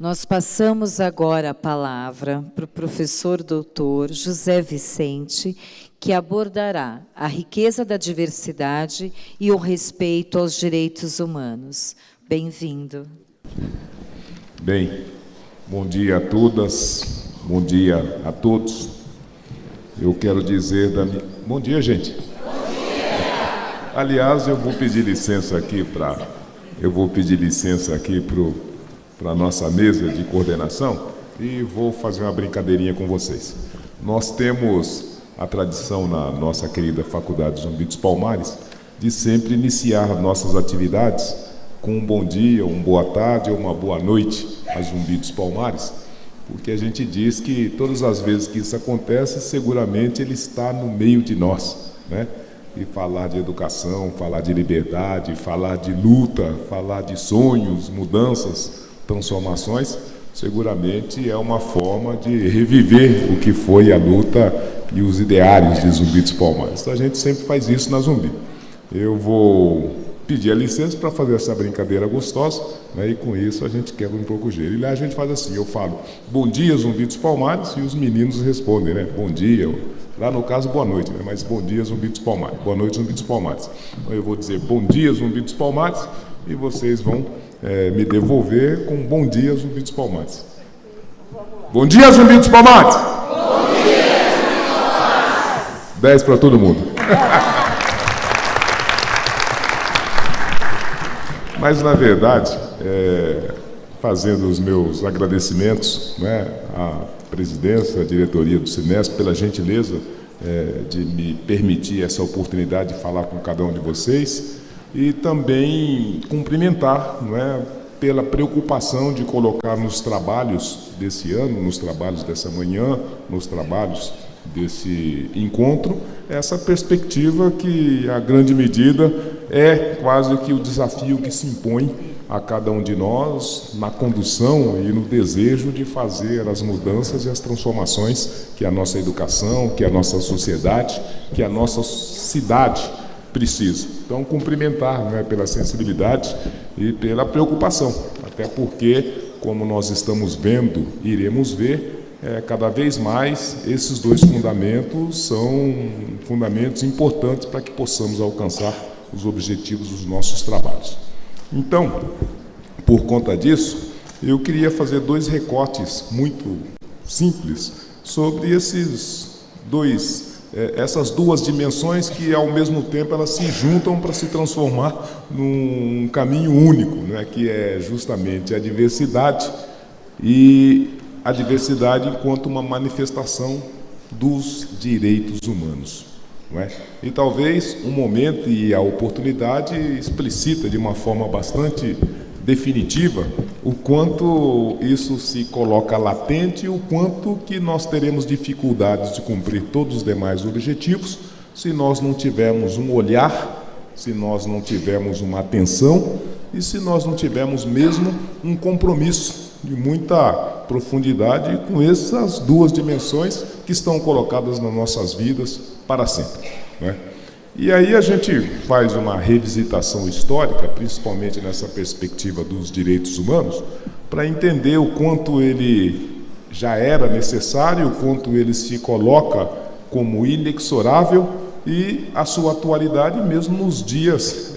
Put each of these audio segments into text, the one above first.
Nós passamos agora a palavra para o professor doutor José Vicente, que abordará a riqueza da diversidade e o respeito aos direitos humanos. Bem-vindo. Bem, bom dia a todas, bom dia a todos. Eu quero dizer da minha... Bom dia, gente. Bom dia. Aliás, eu vou pedir licença aqui para a nossa mesa de coordenação e vou fazer uma brincadeirinha com vocês. Nós temos a tradição na nossa querida Faculdade Zumbi dos Palmares de sempre iniciar nossas atividades com um bom dia, uma boa tarde ou uma boa noite a Zumbi dos Palmares, porque a gente diz que todas as vezes que isso acontece, seguramente ele está no meio de nós, né? E falar de educação, falar de liberdade, falar de luta, falar de sonhos, mudanças, transformações, seguramente é uma forma de reviver o que foi a luta e os ideários de Zumbi dos Palmares. Então, a gente sempre faz isso na Zumbi. Eu vou pedir a licença para fazer essa brincadeira gostosa, né, e com isso a gente quebra um pouco o gelo. E lá a gente faz assim, eu falo, bom dia Zumbi dos Palmares, e os meninos respondem, né, bom dia, lá no caso boa noite, né, mas bom dia Zumbi dos Palmares, boa noite Zumbi dos Palmares. Então eu vou dizer bom dia Zumbi dos Palmares, e vocês vão me devolver com bom dia Zumbi dos Palmares. Bom dia Zumbi dos Palmares! Bom dia Zumbi dos Palmares! 10 para todo mundo. Mas, na verdade, fazendo os meus agradecimentos, né, à presidência, à diretoria do Cinesp, pela gentileza de me permitir essa oportunidade de falar com cada um de vocês, e também cumprimentar, não é, pela preocupação de colocar nos trabalhos desse ano, nos trabalhos dessa manhã, nos trabalhos desse encontro, essa perspectiva que, a grande medida, é quase que o desafio que se impõe a cada um de nós na condução e no desejo de fazer as mudanças e as transformações que a nossa educação, que a nossa sociedade, que a nossa cidade precisa. Então, cumprimentar, né, pela sensibilidade e pela preocupação, até porque, como nós estamos vendo, iremos ver, cada vez mais esses dois fundamentos são fundamentos importantes para que possamos alcançar os objetivos dos nossos trabalhos. Então, por conta disso, eu queria fazer dois recortes muito simples sobre essas duas dimensões que, ao mesmo tempo, elas se juntam para se transformar num caminho único, né, que é justamente a diversidade e a diversidade enquanto uma manifestação dos direitos humanos, não é? E talvez um momento e a oportunidade explicita de uma forma bastante definitiva o quanto isso se coloca latente e o quanto que nós teremos dificuldades de cumprir todos os demais objetivos se nós não tivermos um olhar, se nós não tivermos uma atenção e se nós não tivermos mesmo um compromisso de muita profundidade com essas duas dimensões que estão colocadas nas nossas vidas para sempre, né? E aí a gente faz uma revisitação histórica, principalmente nessa perspectiva dos direitos humanos, para entender o quanto ele já era necessário, o quanto ele se coloca como inexorável e a sua atualidade mesmo nos dias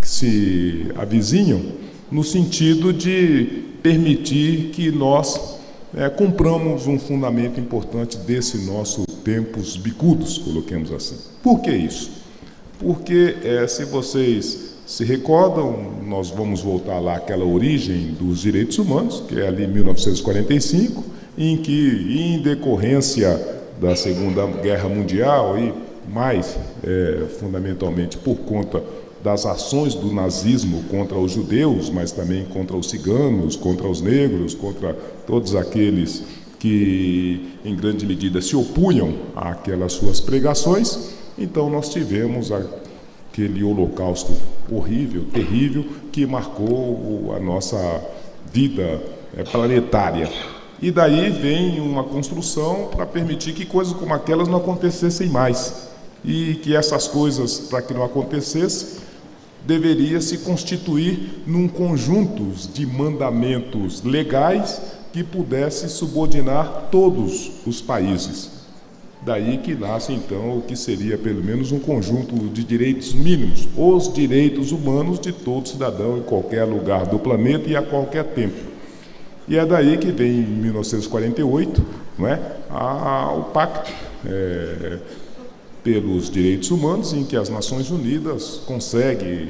que se avizinham, no sentido de permitir que nós cumpramos um fundamento importante desse nosso tempos bicudos, coloquemos assim. Por que isso? Porque, se vocês se recordam, nós vamos voltar lá àquela origem dos direitos humanos, que é ali em 1945, em que, em decorrência da Segunda Guerra Mundial e mais fundamentalmente por conta das ações do nazismo contra os judeus, mas também contra os ciganos, contra os negros, contra todos aqueles que, em grande medida, se opunham àquelas suas pregações. Então, nós tivemos aquele holocausto horrível, terrível, que marcou a nossa vida planetária. E daí vem uma construção para permitir que coisas como aquelas não acontecessem mais. E que essas coisas, para que não acontecesse, deveria se constituir num conjunto de mandamentos legais que pudesse subordinar todos os países. Daí que nasce, então, o que seria, pelo menos, um conjunto de direitos mínimos, os direitos humanos de todo cidadão em qualquer lugar do planeta e a qualquer tempo. E é daí que vem, em 1948, não é, o Pacto pelos Direitos Humanos, em que as Nações Unidas conseguem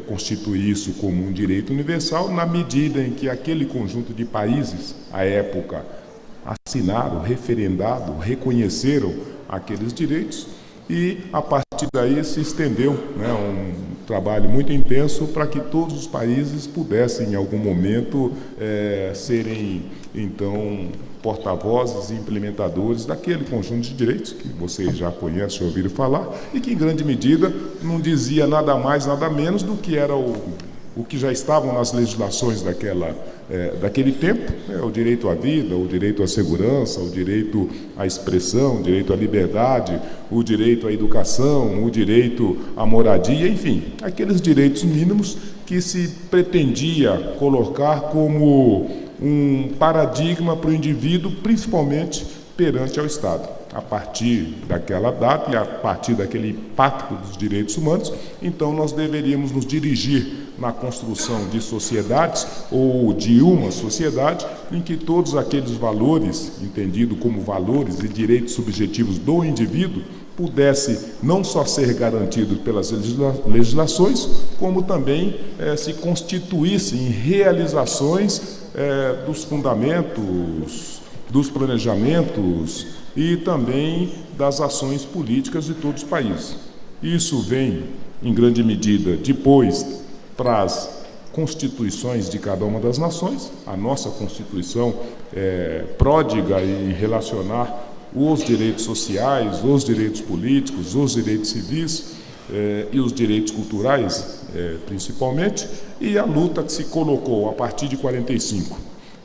constituir isso como um direito universal, na medida em que aquele conjunto de países, à época, assinaram, referendaram, reconheceram aqueles direitos, e a partir daí se estendeu, né, um trabalho muito intenso para que todos os países pudessem, em algum momento, serem, então, porta-vozes e implementadores daquele conjunto de direitos que vocês já conhecem, ouviram falar, e que, em grande medida, não dizia nada mais, nada menos do que era o que já estavam nas legislações daquele tempo, o direito à vida, o direito à segurança, o direito à expressão, o direito à liberdade, o direito à educação, o direito à moradia, enfim, aqueles direitos mínimos que se pretendia colocar como um paradigma para o indivíduo, principalmente perante ao Estado. A partir daquela data e a partir daquele Pacto dos Direitos Humanos, então nós deveríamos nos dirigir na construção de sociedades ou de uma sociedade em que todos aqueles valores, entendidos como valores e direitos subjetivos do indivíduo, pudesse não só ser garantido pelas legislações, como também se constituísse em realizações dos fundamentos, dos planejamentos e também das ações políticas de todos os países. Isso vem, em grande medida, depois para as constituições de cada uma das nações. A nossa Constituição é pródiga em relacionar os direitos sociais, os direitos políticos, os direitos civis e os direitos culturais, principalmente, e a luta que se colocou a partir de 45,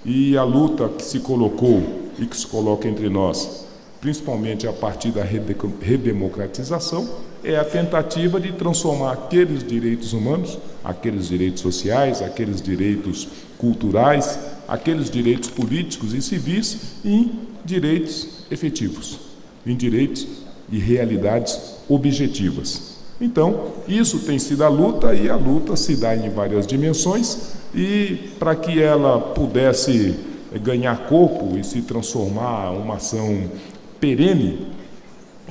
e a luta que se colocou e que se coloca entre nós, principalmente a partir da redemocratização, é a tentativa de transformar aqueles direitos humanos, aqueles direitos sociais, aqueles direitos culturais, aqueles direitos políticos e civis em direitos efetivos, em direitos e realidades objetivas. Então, isso tem sido a luta, e a luta se dá em várias dimensões, e para que ela pudesse ganhar corpo e se transformar uma ação perene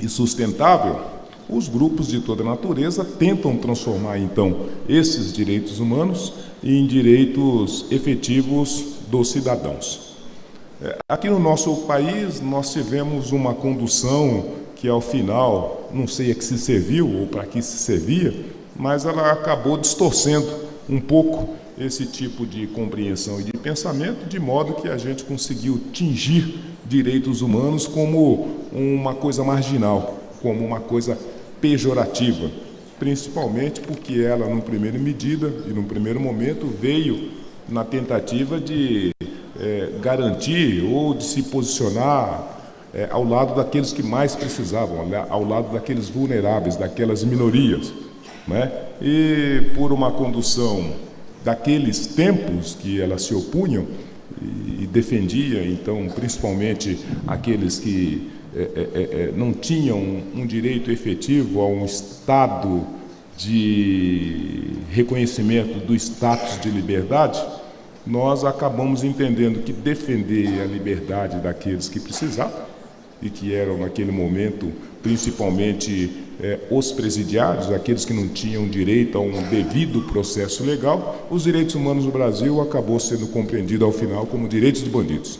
e sustentável, os grupos de toda natureza tentam transformar, então, esses direitos humanos em direitos efetivos dos cidadãos. Aqui no nosso país, nós tivemos uma condução que, ao final, não sei a que se serviu ou para que se servia, mas ela acabou distorcendo um pouco esse tipo de compreensão e de pensamento, de modo que a gente conseguiu tingir direitos humanos como uma coisa marginal, como uma coisa pejorativa, principalmente porque ela, numa primeira medida e num primeiro momento, veio na tentativa de garantir ou de se posicionar ao lado daqueles que mais precisavam, ao lado daqueles vulneráveis, daquelas minorias, né? E por uma condução daqueles tempos que elas se opunham e defendia, então, principalmente aqueles que não tinham um direito efetivo a um estado de reconhecimento do status de liberdade, nós acabamos entendendo que defender a liberdade daqueles que precisavam, e que eram, naquele momento, principalmente os presidiários, aqueles que não tinham direito a um devido processo legal, os direitos humanos no Brasil acabou sendo compreendido, ao final, como direitos de bandidos.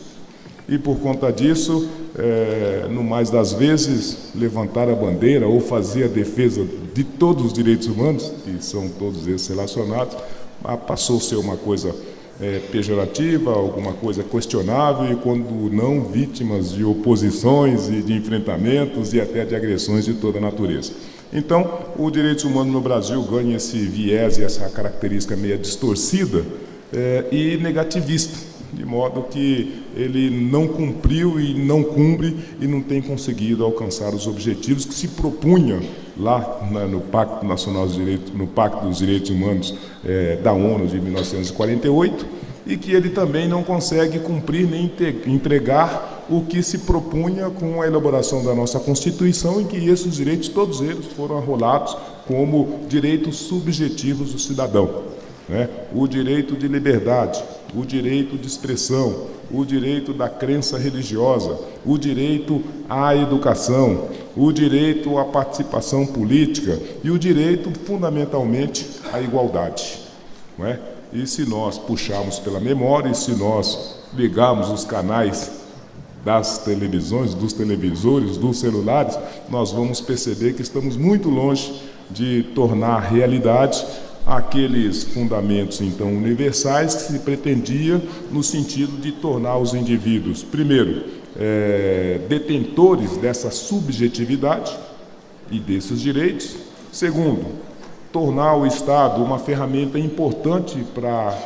E, por conta disso, no mais das vezes, levantar a bandeira ou fazer a defesa de todos os direitos humanos, que são todos esses relacionados, passou a ser uma coisa pejorativa, alguma coisa questionável, e quando não, vítimas de oposições e de enfrentamentos e até de agressões de toda a natureza. Então, o direitos humanos no Brasil ganha esse viés e essa característica meio distorcida e negativista, de modo que ele não cumpriu e não cumpre e não tem conseguido alcançar os objetivos que se propunha lá no Pacto Nacional dos Direitos, no Pacto dos Direitos Humanos da ONU de 1948, e que ele também não consegue cumprir nem entregar o que se propunha com a elaboração da nossa Constituição, em que esses direitos, todos eles, foram arrolados como direitos subjetivos do cidadão, né? O direito de liberdade, o direito de expressão, o direito da crença religiosa, o direito à educação, o direito à participação política e o direito, fundamentalmente, à igualdade, não é? E se nós puxarmos pela memória, e se nós ligarmos os canais das televisões, dos televisores, dos celulares, nós vamos perceber que estamos muito longe de tornar realidade aqueles fundamentos, então, universais que se pretendia no sentido de tornar os indivíduos, primeiro, detentores dessa subjetividade e desses direitos. Segundo, tornar o Estado uma ferramenta importante para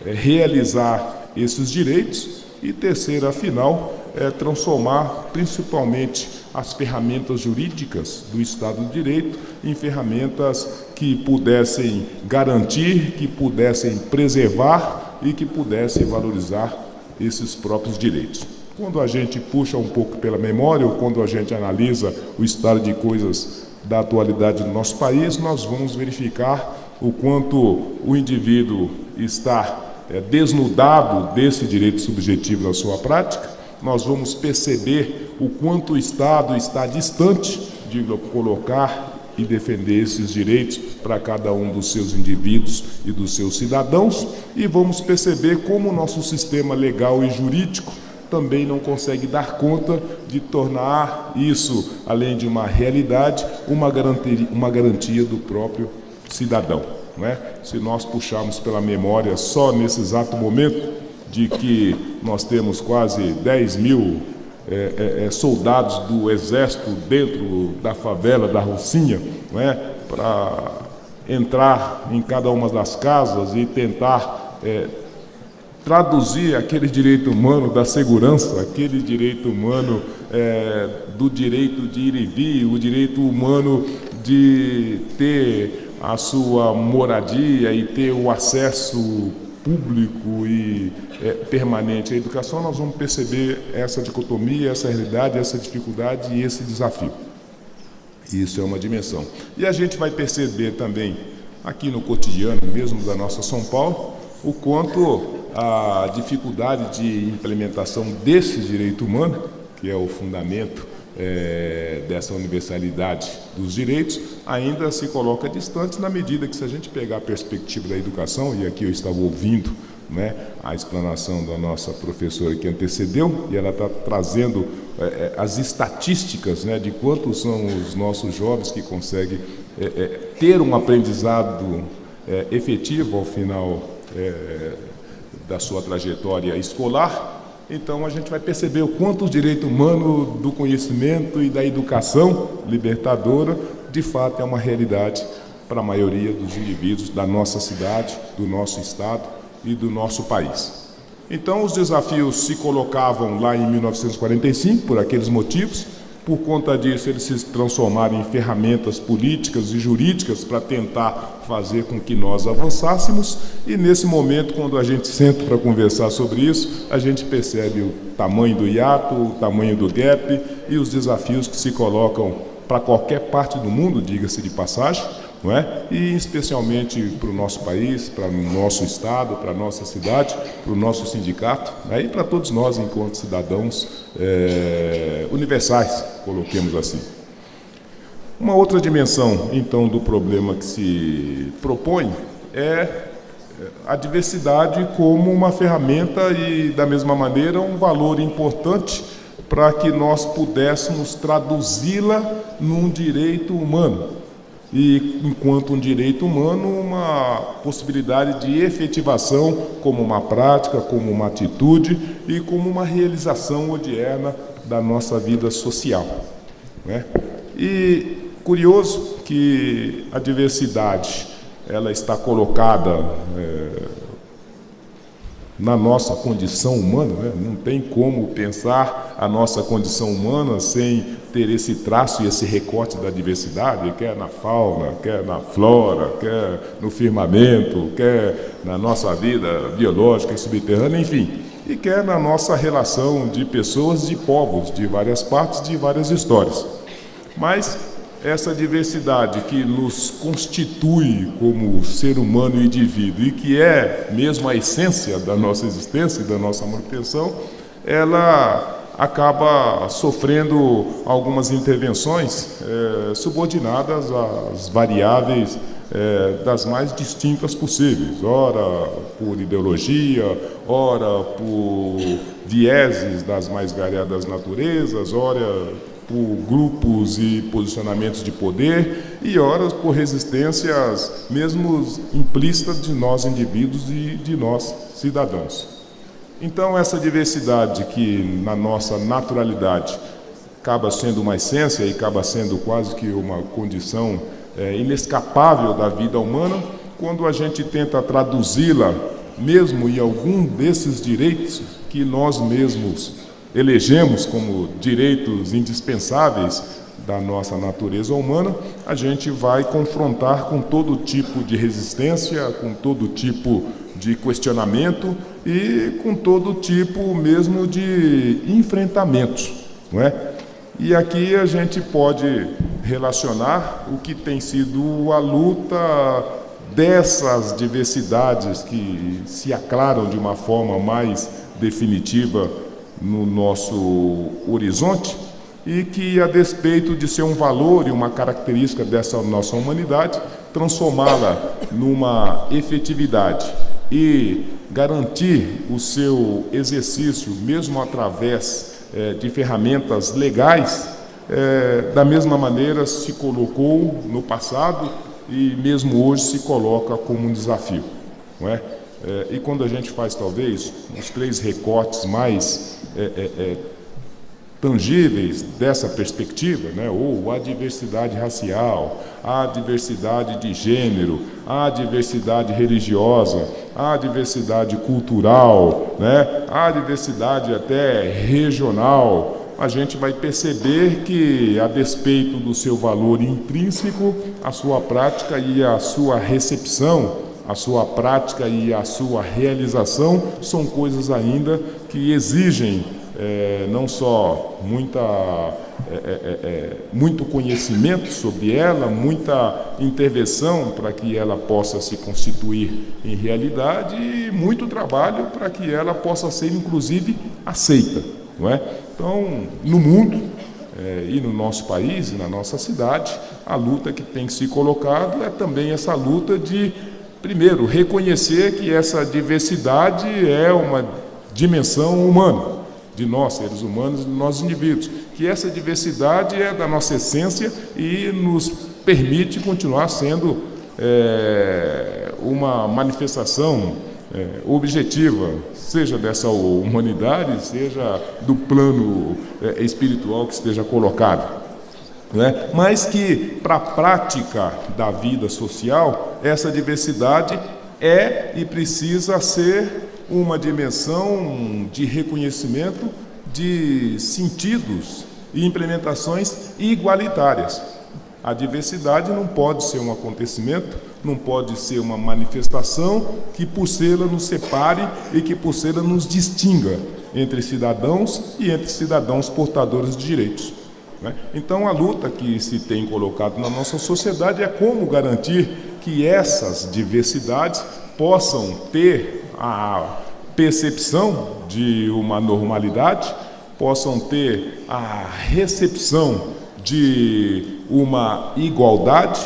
realizar esses direitos. E terceiro, afinal, transformar principalmente as ferramentas jurídicas do Estado de Direito em ferramentas que pudessem garantir, que pudessem preservar e que pudessem valorizar esses próprios direitos. Quando a gente puxa um pouco pela memória, ou quando a gente analisa o estado de coisas da atualidade do nosso país, nós vamos verificar o quanto o indivíduo está desnudado desse direito subjetivo na sua prática. Nós vamos perceber o quanto o Estado está distante de colocar e defender esses direitos para cada um dos seus indivíduos e dos seus cidadãos, e vamos perceber como o nosso sistema legal e jurídico também não consegue dar conta de tornar isso, além de uma realidade, uma garantia do próprio cidadão, não é? Se nós puxarmos pela memória só nesse exato momento de que nós temos quase 10 mil soldados do Exército dentro da favela da Rocinha, não é? Para entrar em cada uma das casas e tentar traduzir aquele direito humano da segurança, aquele direito humano do direito de ir e vir, o direito humano de ter a sua moradia e ter o acesso público e permanente à educação. Nós vamos perceber essa dicotomia, essa realidade, essa dificuldade e esse desafio. Isso é uma dimensão. E a gente vai perceber também, aqui no cotidiano mesmo da nossa São Paulo, o quanto a dificuldade de implementação desse direito humano, que é o fundamento dessa universalidade dos direitos, ainda se coloca distante, na medida que, se a gente pegar a perspectiva da educação, e aqui eu estava ouvindo, né, a explanação da nossa professora que antecedeu, e ela está trazendo as estatísticas, né, de quantos são os nossos jovens que conseguem ter um aprendizado efetivo ao final da sua trajetória escolar. Então a gente vai perceber o quanto o direito humano do conhecimento e da educação libertadora, de fato, é uma realidade para a maioria dos indivíduos da nossa cidade, do nosso estado e do nosso país. Então os desafios se colocavam lá em 1945 por aqueles motivos. Por conta disso, eles se transformaram em ferramentas políticas e jurídicas para tentar fazer com que nós avançássemos. E nesse momento, quando a gente senta para conversar sobre isso, a gente percebe o tamanho do hiato, o tamanho do gap e os desafios que se colocam para qualquer parte do mundo, diga-se de passagem, não é? E especialmente para o nosso país, para o nosso estado, para a nossa cidade, para o nosso sindicato, né? E para todos nós enquanto cidadãos universais, coloquemos assim. Uma outra dimensão, então, do problema que se propõe é a diversidade como uma ferramenta e, da mesma maneira, um valor importante para que nós pudéssemos traduzi-la num direito humano. E, enquanto um direito humano, uma possibilidade de efetivação como uma prática, como uma atitude e como uma realização odierna da nossa vida social, né? E curioso que a diversidade ela está colocada na nossa condição humana, né? Não tem como pensar a nossa condição humana sem ter esse traço e esse recorte da diversidade, quer na fauna, quer na flora, quer no firmamento, quer na nossa vida biológica e subterrânea, enfim, e quer na nossa relação de pessoas, de povos, de várias partes, de várias histórias. Mas essa diversidade que nos constitui como ser humano e indivíduo e que é mesmo a essência da nossa existência e da nossa manutenção, ela acaba sofrendo algumas intervenções subordinadas às variáveis das mais distintas possíveis, ora por ideologia, ora por vieses das mais variadas naturezas, ora por grupos e posicionamentos de poder e ora por resistências mesmo implícitas de nós indivíduos e de nós cidadãos. Então, essa diversidade que, na nossa naturalidade, acaba sendo uma essência e acaba sendo quase que uma condição inescapável da vida humana, quando a gente tenta traduzi-la, mesmo em algum desses direitos que nós mesmos elegemos como direitos indispensáveis da nossa natureza humana, a gente vai confrontar com todo tipo de resistência, com todo tipo de questionamento e com todo tipo mesmo de enfrentamentos, não é? E aqui a gente pode relacionar o que tem sido a luta dessas diversidades que se aclaram de uma forma mais definitiva no nosso horizonte e que, a despeito de ser um valor e uma característica dessa nossa humanidade, transformá-la numa efetividade e garantir o seu exercício, mesmo através de ferramentas legais, da mesma maneira se colocou no passado e mesmo hoje se coloca como um desafio, não é? E quando a gente faz, talvez, os 3 recortes mais tangíveis dessa perspectiva, né? Ou a diversidade racial, a diversidade de gênero, a diversidade religiosa, a diversidade cultural, né? A diversidade até regional, a gente vai perceber que, a despeito do seu valor intrínseco, a sua prática e a sua recepção, a sua prática e a sua realização são coisas ainda que exigem não só muito conhecimento sobre ela, muita intervenção para que ela possa se constituir em realidade e muito trabalho para que ela possa ser, inclusive, aceita, não é? Então, no mundo e no nosso país e na nossa cidade, a luta que tem se colocado é também essa luta de, primeiro, reconhecer que essa diversidade é uma dimensão humana, de nós, seres humanos, de nós indivíduos, que essa diversidade é da nossa essência e nos permite continuar sendo uma manifestação objetiva, seja dessa humanidade, seja do plano espiritual que esteja colocado, né? Mas que, para a prática da vida social, essa diversidade é e precisa ser uma dimensão de reconhecimento de sentidos e implementações igualitárias. A diversidade não pode ser um acontecimento, não pode ser uma manifestação que por si ela nos separe e que por si ela nos distinga entre cidadãos e entre cidadãos portadores de direitos, né? Então, a luta que se tem colocado na nossa sociedade é como garantir que essas diversidades possam ter a percepção de uma normalidade, possam ter a recepção de uma igualdade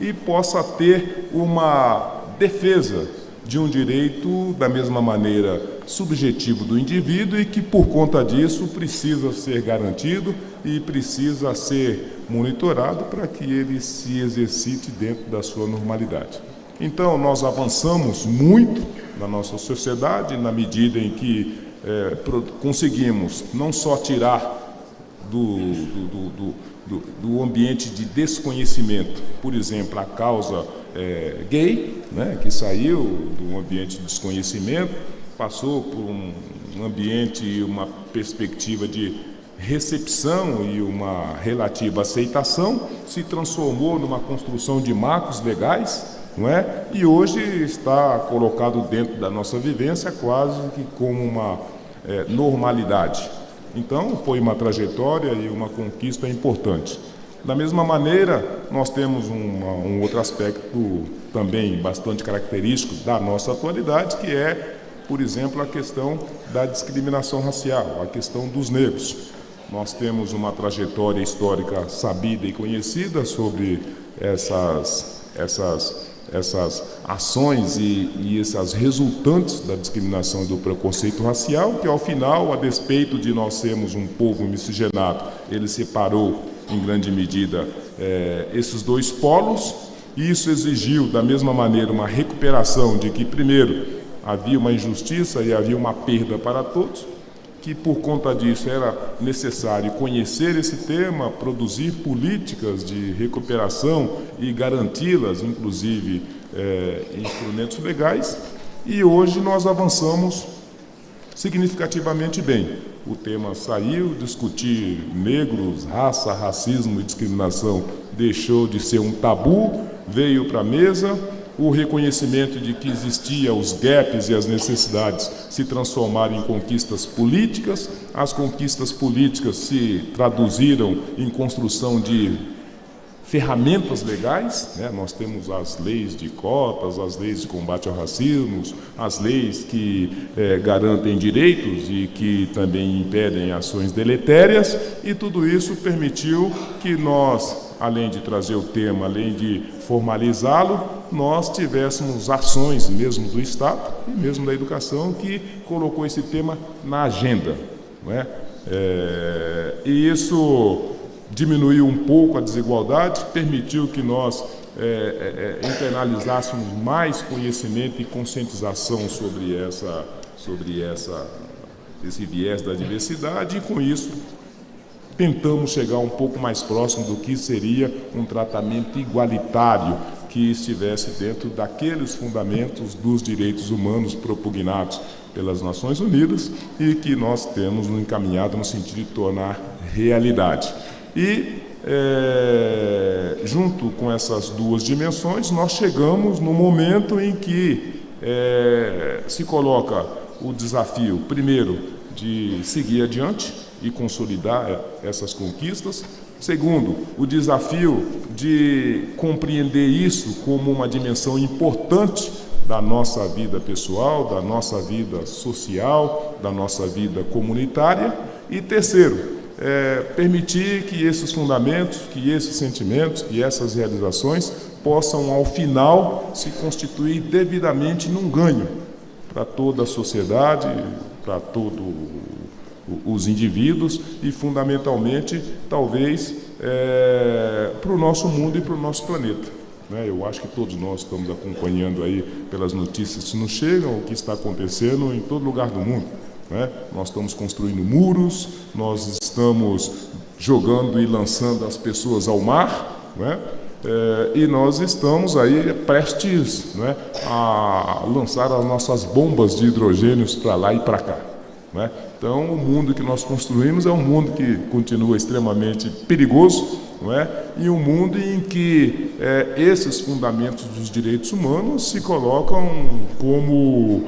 e possa ter uma defesa de um direito da mesma maneira subjetivo do indivíduo e que, por conta disso, precisa ser garantido e precisa ser monitorado para que ele se exercite dentro da sua normalidade. Então, nós avançamos muito na nossa sociedade na medida em que conseguimos não só tirar do ambiente de desconhecimento, por exemplo, a causa gay, né, que saiu do ambiente de desconhecimento passou por um ambiente e uma perspectiva de recepção e uma relativa aceitação, se transformou numa construção de marcos legais, não é? E hoje está colocado dentro da nossa vivência quase que como uma normalidade. Então, foi uma trajetória e uma conquista importante. Da mesma maneira, nós temos um outro aspecto também bastante característico da nossa atualidade, que é, por exemplo, a questão da discriminação racial, a questão dos negros. Nós temos uma trajetória histórica sabida e conhecida sobre essas ações e essas resultantes da discriminação e do preconceito racial, que ao final, a despeito de nós sermos um povo miscigenado, ele separou em grande medida esses dois polos, e isso exigiu da mesma maneira uma recuperação de que primeiro havia uma injustiça e havia uma perda para todos, que por conta disso era necessário conhecer esse tema, produzir políticas de recuperação e garanti-las, inclusive instrumentos legais, e hoje nós avançamos significativamente bem. O tema saiu, discutir negros, raça, racismo e discriminação deixou de ser um tabu, veio para a mesa. O reconhecimento de que existia os gaps e as necessidades se transformaram em conquistas políticas. As conquistas políticas se traduziram em construção de ferramentas legais, né? Nós temos as leis de cotas, as leis de combate ao racismo, as leis que garantem direitos e que também impedem ações deletérias, e tudo isso permitiu que nós, além de trazer o tema, além de formalizá-lo, nós tivéssemos ações mesmo do Estado e mesmo da educação que colocou esse tema na agenda, não é? E isso diminuiu um pouco a desigualdade, permitiu que nós internalizássemos mais conhecimento e conscientização sobre esse viés da diversidade, e com isso tentamos chegar um pouco mais próximo do que seria um tratamento igualitário que estivesse dentro daqueles fundamentos dos direitos humanos propugnados pelas Nações Unidas e que nós temos encaminhado no sentido de tornar realidade. E, junto com essas duas dimensões, nós chegamos no momento em que se coloca o desafio, primeiro, de seguir adiante e consolidar essas conquistas. Segundo, o desafio de compreender isso como uma dimensão importante da nossa vida pessoal, da nossa vida social, da nossa vida comunitária. E terceiro, permitir que esses fundamentos, que esses sentimentos, que essas realizações possam, ao final, se constituir devidamente num ganho para toda a sociedade, para todos os indivíduos e, fundamentalmente, talvez, para o nosso mundo e para o nosso planeta. Eu acho que todos nós estamos acompanhando aí pelas notícias que nos chegam o que está acontecendo em todo lugar do mundo. Nós estamos construindo muros, nós estamos jogando e lançando as pessoas ao mar, e nós estamos aí prestes a lançar as nossas bombas de hidrogênios para lá e para cá. Então, o mundo que nós construímos é um mundo que continua extremamente perigoso, e um mundo em que esses fundamentos dos direitos humanos se colocam como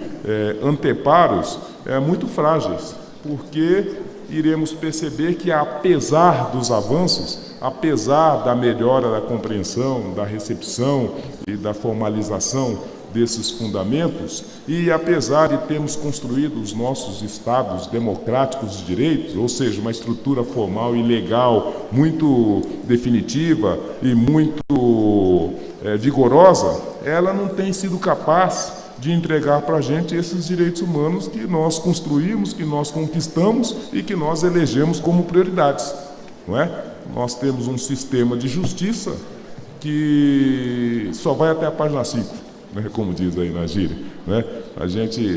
anteparos muito frágeis, porque iremos perceber que, apesar dos avanços, apesar da melhora da compreensão, da recepção e da formalização desses fundamentos, e apesar de termos construído os nossos estados democráticos de direitos, ou seja, uma estrutura formal e legal muito definitiva e muito vigorosa, ela não tem sido capaz de entregar para a gente esses direitos humanos que nós construímos, que nós conquistamos e que nós elegemos como prioridades, Nós temos um sistema de justiça que só vai até a página 5. Como diz aí na gíria,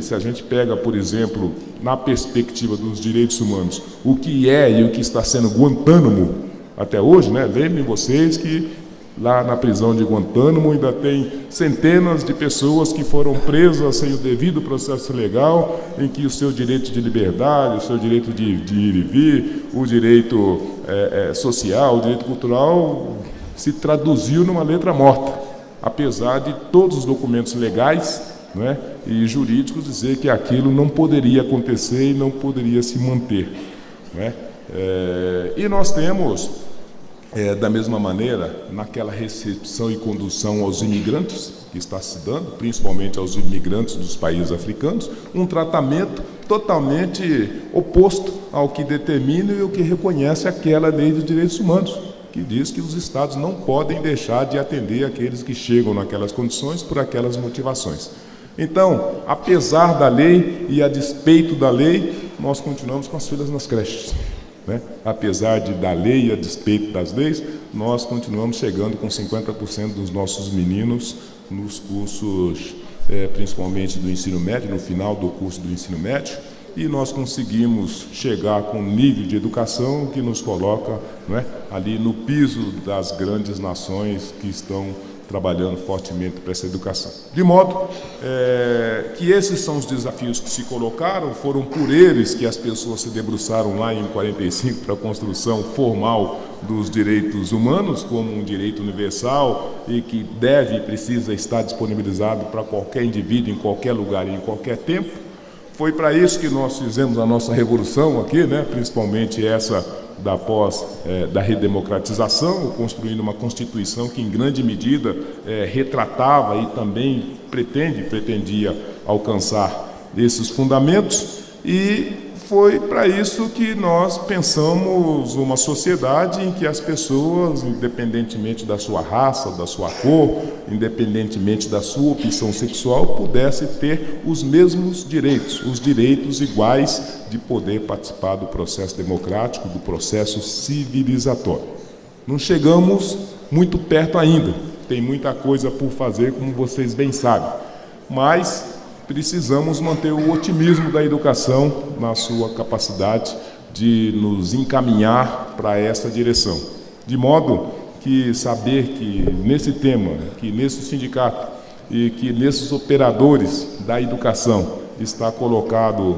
se a gente pega, por exemplo, na perspectiva dos direitos humanos, o que é e o que está sendo Guantánamo até hoje, lembrem vocês que Lá na prisão de Guantánamo ainda tem centenas de pessoas que foram presas sem o devido processo legal, em que o seu direito de liberdade, o seu direito de ir e vir, o direito social, o direito cultural se traduziu numa letra morta, apesar de todos os documentos legais, né, e jurídicos dizer que aquilo não poderia acontecer e não poderia se manter, né? E nós temos, da mesma maneira, naquela recepção e condução aos imigrantes que está se dando, principalmente aos imigrantes dos países africanos, um tratamento totalmente oposto ao que determina e o que reconhece aquela lei dos direitos humanos, que diz que os Estados não podem deixar de atender aqueles que chegam naquelas condições por aquelas motivações. Então, apesar da lei e a despeito da lei, nós continuamos com as filas nas creches, né? Apesar da lei e a despeito das leis, nós continuamos chegando com 50% dos nossos meninos nos cursos, principalmente do ensino médio, no final do curso do ensino médio, e nós conseguimos chegar com um nível de educação que nos coloca, né, ali no piso das grandes nações que estão trabalhando fortemente para essa educação. De modo que esses são os desafios que se colocaram, foram por eles que as pessoas se debruçaram lá em 45 para a construção formal dos direitos humanos como um direito universal e que deve e precisa estar disponibilizado para qualquer indivíduo, em qualquer lugar e em qualquer tempo. Foi para isso que nós fizemos a nossa revolução aqui, né? Principalmente essa da redemocratização, construindo uma Constituição que, em grande medida, retratava e também pretendia alcançar esses fundamentos, e foi para isso que nós pensamos uma sociedade em que as pessoas, independentemente da sua raça, da sua cor, independentemente da sua opção sexual, pudessem ter os mesmos direitos, os direitos iguais de poder participar do processo democrático, do processo civilizatório. Não chegamos muito perto ainda, tem muita coisa por fazer, como vocês bem sabem, mas precisamos manter o otimismo da educação na sua capacidade de nos encaminhar para essa direção. De modo que saber que nesse tema, que nesse sindicato e que nesses operadores da educação está colocado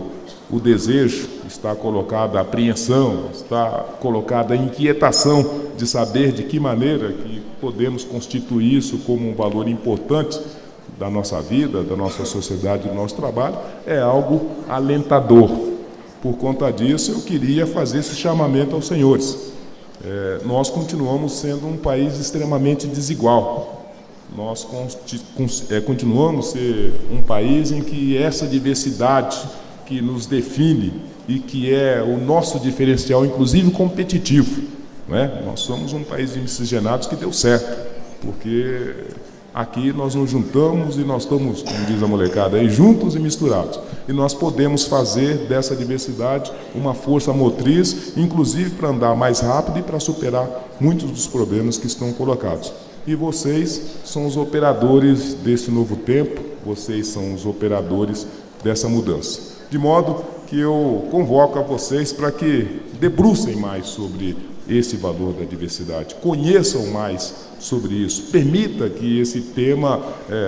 o desejo, está colocada a apreensão, está colocada a inquietação de saber de que maneira que podemos constituir isso como um valor importante da nossa vida, da nossa sociedade, do nosso trabalho, é algo alentador. Por conta disso, eu queria fazer esse chamamento aos senhores. Nós continuamos sendo um país extremamente desigual. Nós continuamos a ser um país em que essa diversidade que nos define e que é o nosso diferencial, inclusive competitivo, né? Nós somos um país de miscigenados que deu certo, porque aqui nós nos juntamos e nós estamos, como diz a molecada, aí, juntos e misturados. E nós podemos fazer dessa diversidade uma força motriz, inclusive para andar mais rápido e para superar muitos dos problemas que estão colocados. E vocês são os operadores desse novo tempo, vocês são os operadores dessa mudança. De modo que eu convoco a vocês para que debrucem mais sobre esse valor da diversidade, conheçam mais sobre isso, permita que esse tema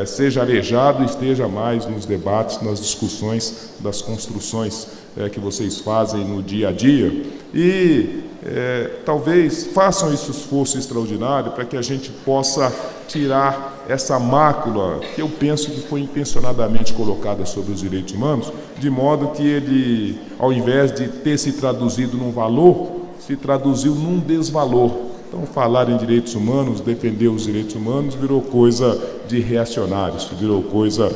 seja arejado e esteja mais nos debates, nas discussões das construções que vocês fazem no dia a dia e talvez façam esse esforço extraordinário para que a gente possa tirar essa mácula que eu penso que foi intencionadamente colocada sobre os direitos humanos, de modo que ele, ao invés de ter se traduzido num valor, se traduziu num desvalor. Então, falar em direitos humanos, defender os direitos humanos, virou coisa de reacionários, virou coisa,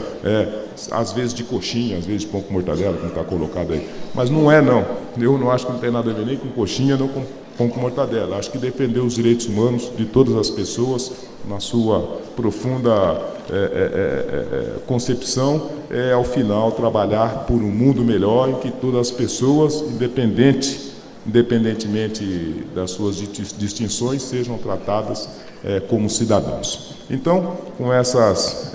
às vezes de coxinha, às vezes de pão com mortadela, como está colocado aí. Mas não é, não. Eu não acho que não tem nada a ver nem com coxinha, nem com pão com mortadela. Acho que defender os direitos humanos de todas as pessoas, na sua profunda concepção, é, ao final, trabalhar por um mundo melhor em que todas as pessoas, independentemente das suas distinções, sejam tratadas como cidadãos. Então, com essas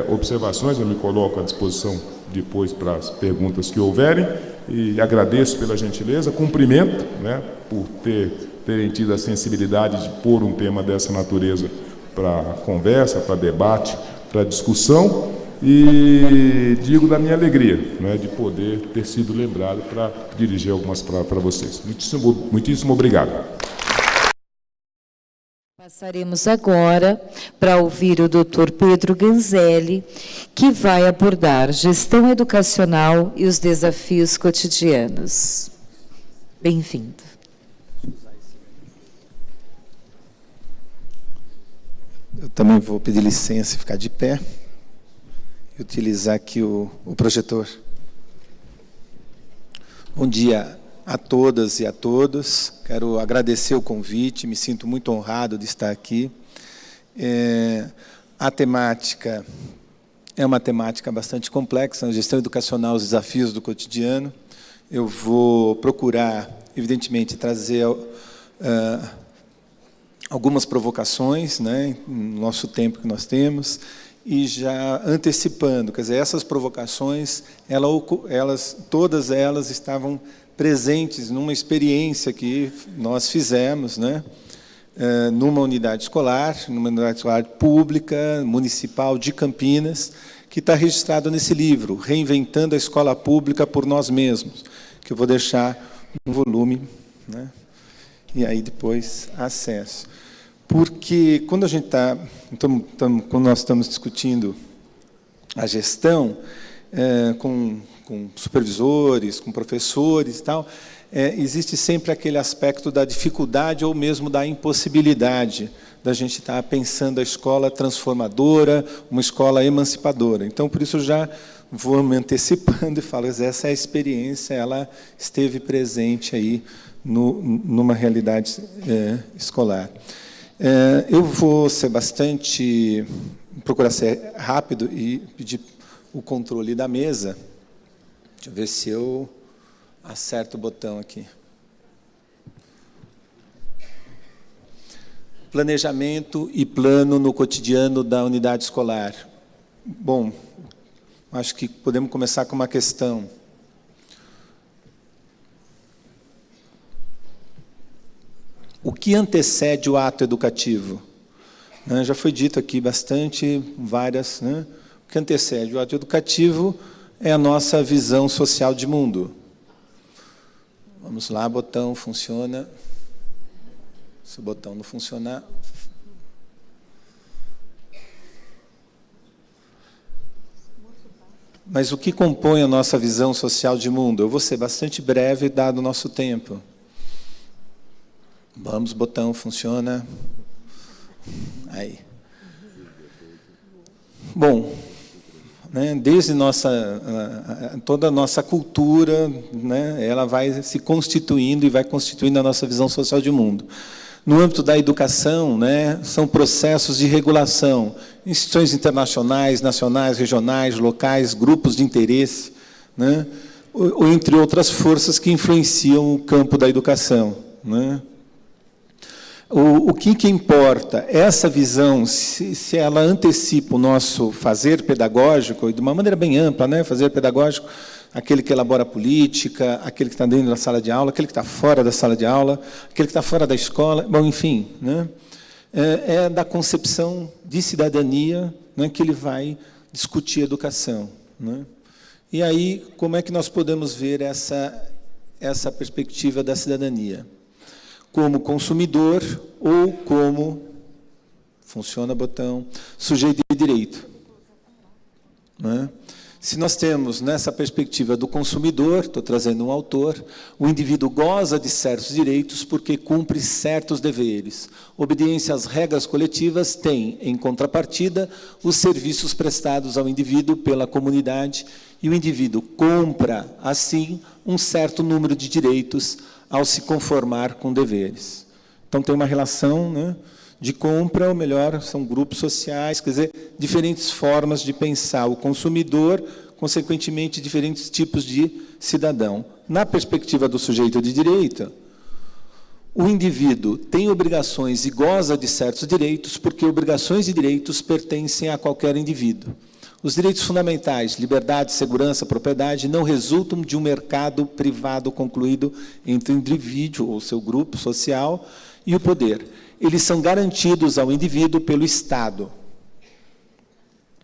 observações, eu me coloco à disposição depois para as perguntas que houverem e agradeço pela gentileza, cumprimento, né, por terem tido a sensibilidade de pôr um tema dessa natureza para conversa, para debate, para discussão, e digo da minha alegria, né, de poder ter sido lembrado para dirigir algumas palavras para vocês. Muitíssimo obrigado. Passaremos agora para ouvir o Dr. Pedro Ganzelli, que vai abordar gestão educacional e os desafios cotidianos. Bem-vindo. Eu também vou pedir licença e ficar de pé e utilizar aqui o projetor. Bom dia a todas e a todos. Quero agradecer o convite, me sinto muito honrado de estar aqui. A temática é uma temática bastante complexa, a gestão educacional, os desafios do cotidiano. Eu vou procurar, evidentemente, trazer algumas provocações, né, no nosso tempo que nós temos, e já antecipando, quer dizer, essas provocações, todas elas estavam presentes numa experiência que nós fizemos, né, numa unidade escolar pública, municipal de Campinas, que está registrado nesse livro, Reinventando a Escola Pública por Nós Mesmos, que eu vou deixar um volume, né, e aí depois acesso. Porque quando a gente quando nós estamos discutindo a gestão com supervisores, com professores e tal, existe sempre aquele aspecto da dificuldade ou mesmo da impossibilidade da gente estar pensando a escola transformadora, uma escola emancipadora. Então, por isso, eu já vou me antecipando e falo, essa é a experiência, ela esteve presente aí numa realidade escolar. Eu vou ser procurar ser rápido e pedir o controle da mesa. Deixa eu ver se eu acerto o botão aqui. Planejamento e plano no cotidiano da unidade escolar. Bom, acho que podemos começar com uma questão. O que antecede o ato educativo? Já foi dito aqui bastante, várias. Né? O que antecede o ato educativo é a nossa visão social de mundo. Vamos lá, botão funciona. Se o botão não funcionar... Mas o que compõe a nossa visão social de mundo? Eu vou ser bastante breve, dado o nosso tempo. Vamos, botão, funciona. Aí. Bom, né, desde toda a nossa cultura, né, ela vai se constituindo e vai constituindo a nossa visão social de mundo. No âmbito da educação, né, são processos de regulação, instituições internacionais, nacionais, regionais, locais, grupos de interesse, né, ou entre outras forças que influenciam o campo da educação, né. O que importa? Essa visão, se ela antecipa o nosso fazer pedagógico, e de uma maneira bem ampla, né? Fazer pedagógico, aquele que elabora a política, aquele que está dentro da sala de aula, aquele que está fora da sala de aula, aquele que está fora da escola, bom, enfim, né? É da concepção de cidadania, né, que ele vai discutir educação, né? E aí, como é que nós podemos ver essa perspectiva da cidadania? Como consumidor ou como, funciona o botão, sujeito de direito. Né? Se nós temos, nessa perspectiva do consumidor, estou trazendo um autor, o indivíduo goza de certos direitos porque cumpre certos deveres. Obediência às regras coletivas tem, em contrapartida, os serviços prestados ao indivíduo pela comunidade e o indivíduo compra, assim, um certo número de direitos ao se conformar com deveres. Então, tem uma relação, né, de compra, ou melhor, são grupos sociais, quer dizer, diferentes formas de pensar o consumidor, consequentemente, diferentes tipos de cidadão. Na perspectiva do sujeito de direito, o indivíduo tem obrigações e goza de certos direitos, porque obrigações e direitos pertencem a qualquer indivíduo. Os direitos fundamentais, liberdade, segurança, propriedade, não resultam de um mercado privado concluído entre o indivíduo ou seu grupo social e o poder. eles são garantidos ao indivíduo pelo Estado.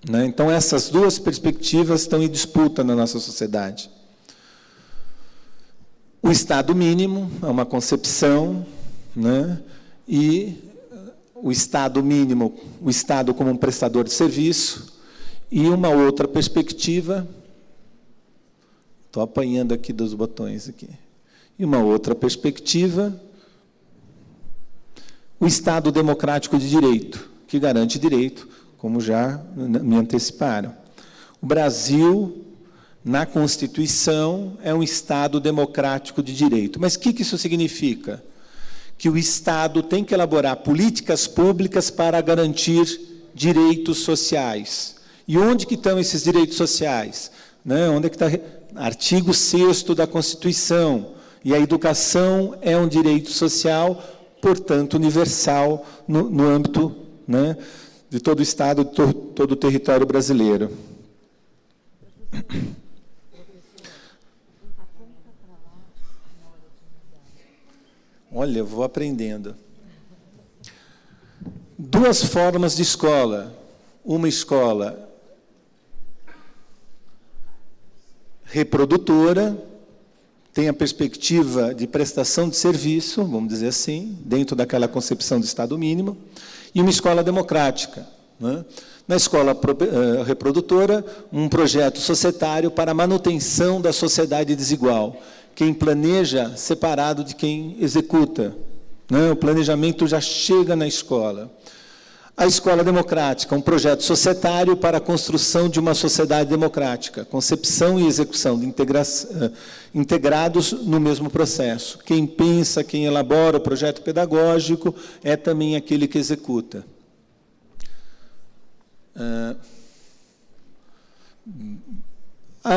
Né? Então, essas duas perspectivas estão em disputa na nossa sociedade. O Estado mínimo é uma concepção, né? E o Estado mínimo, o Estado como um prestador de serviço, e uma outra perspectiva, estou apanhando aqui dos botões aqui, e uma outra perspectiva, o Estado democrático de direito, que garante direito, como já me anteciparam. O Brasil, na Constituição, é um Estado democrático de direito. Mas o que isso significa? Que o Estado tem que elaborar políticas públicas para garantir direitos sociais. E onde que estão esses direitos sociais? Né? Onde é que está? Artigo 6º da Constituição. E a educação é um direito social, portanto, universal no âmbito, né, de todo o Estado, de todo o território brasileiro. Olha, eu vou aprendendo. Duas formas de escola. Uma escola reprodutora, tem a perspectiva de prestação de serviço, vamos dizer assim, dentro daquela concepção do Estado mínimo, e uma escola democrática. Né? Na escola reprodutora, um projeto societário para a manutenção da sociedade desigual. Quem planeja separado de quem executa. Né? O planejamento já chega na escola. A escola democrática, um projeto societário para a construção de uma sociedade democrática, concepção e execução de integrados no mesmo processo. Quem pensa, quem elabora o projeto pedagógico é também aquele que executa.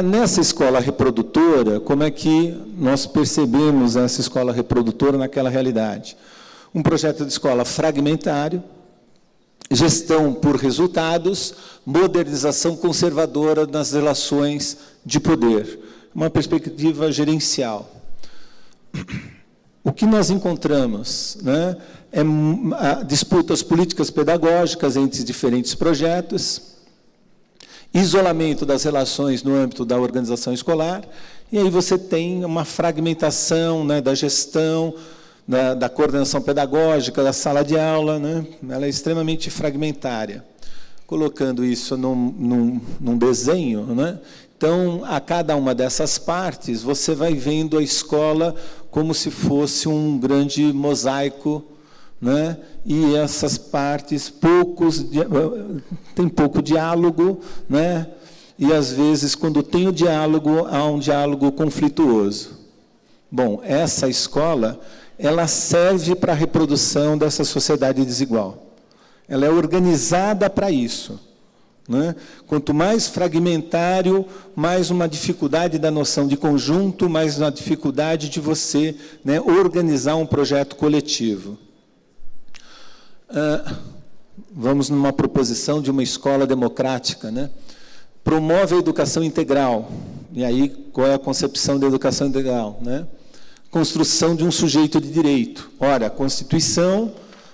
Nessa escola reprodutora, como é que nós percebemos essa escola reprodutora naquela realidade? Um projeto de escola fragmentário, gestão por resultados, modernização conservadora nas relações de poder, uma perspectiva gerencial. O que nós encontramos, né, é disputas políticas pedagógicas entre diferentes projetos, isolamento das relações no âmbito da organização escolar, e aí você tem uma fragmentação, né, da gestão, da coordenação pedagógica, da sala de aula, né? Ela é extremamente fragmentária. Colocando isso num desenho, né? Então, a cada uma dessas partes, você vai vendo a escola como se fosse um grande mosaico, né? E essas partes, tem pouco diálogo, né? E, às vezes, quando tem o diálogo, há um diálogo conflituoso. Bom, essa escola, ela serve para a reprodução dessa sociedade desigual. Ela é organizada para isso. Né? Quanto mais fragmentário, mais uma dificuldade da noção de conjunto, mais uma dificuldade de você, né, organizar um projeto coletivo. Vamos numa proposição de uma escola democrática, né? Promove a educação integral. E aí, qual é a concepção da educação integral? Né? Construção de um sujeito de direito. Ora, a Constituição,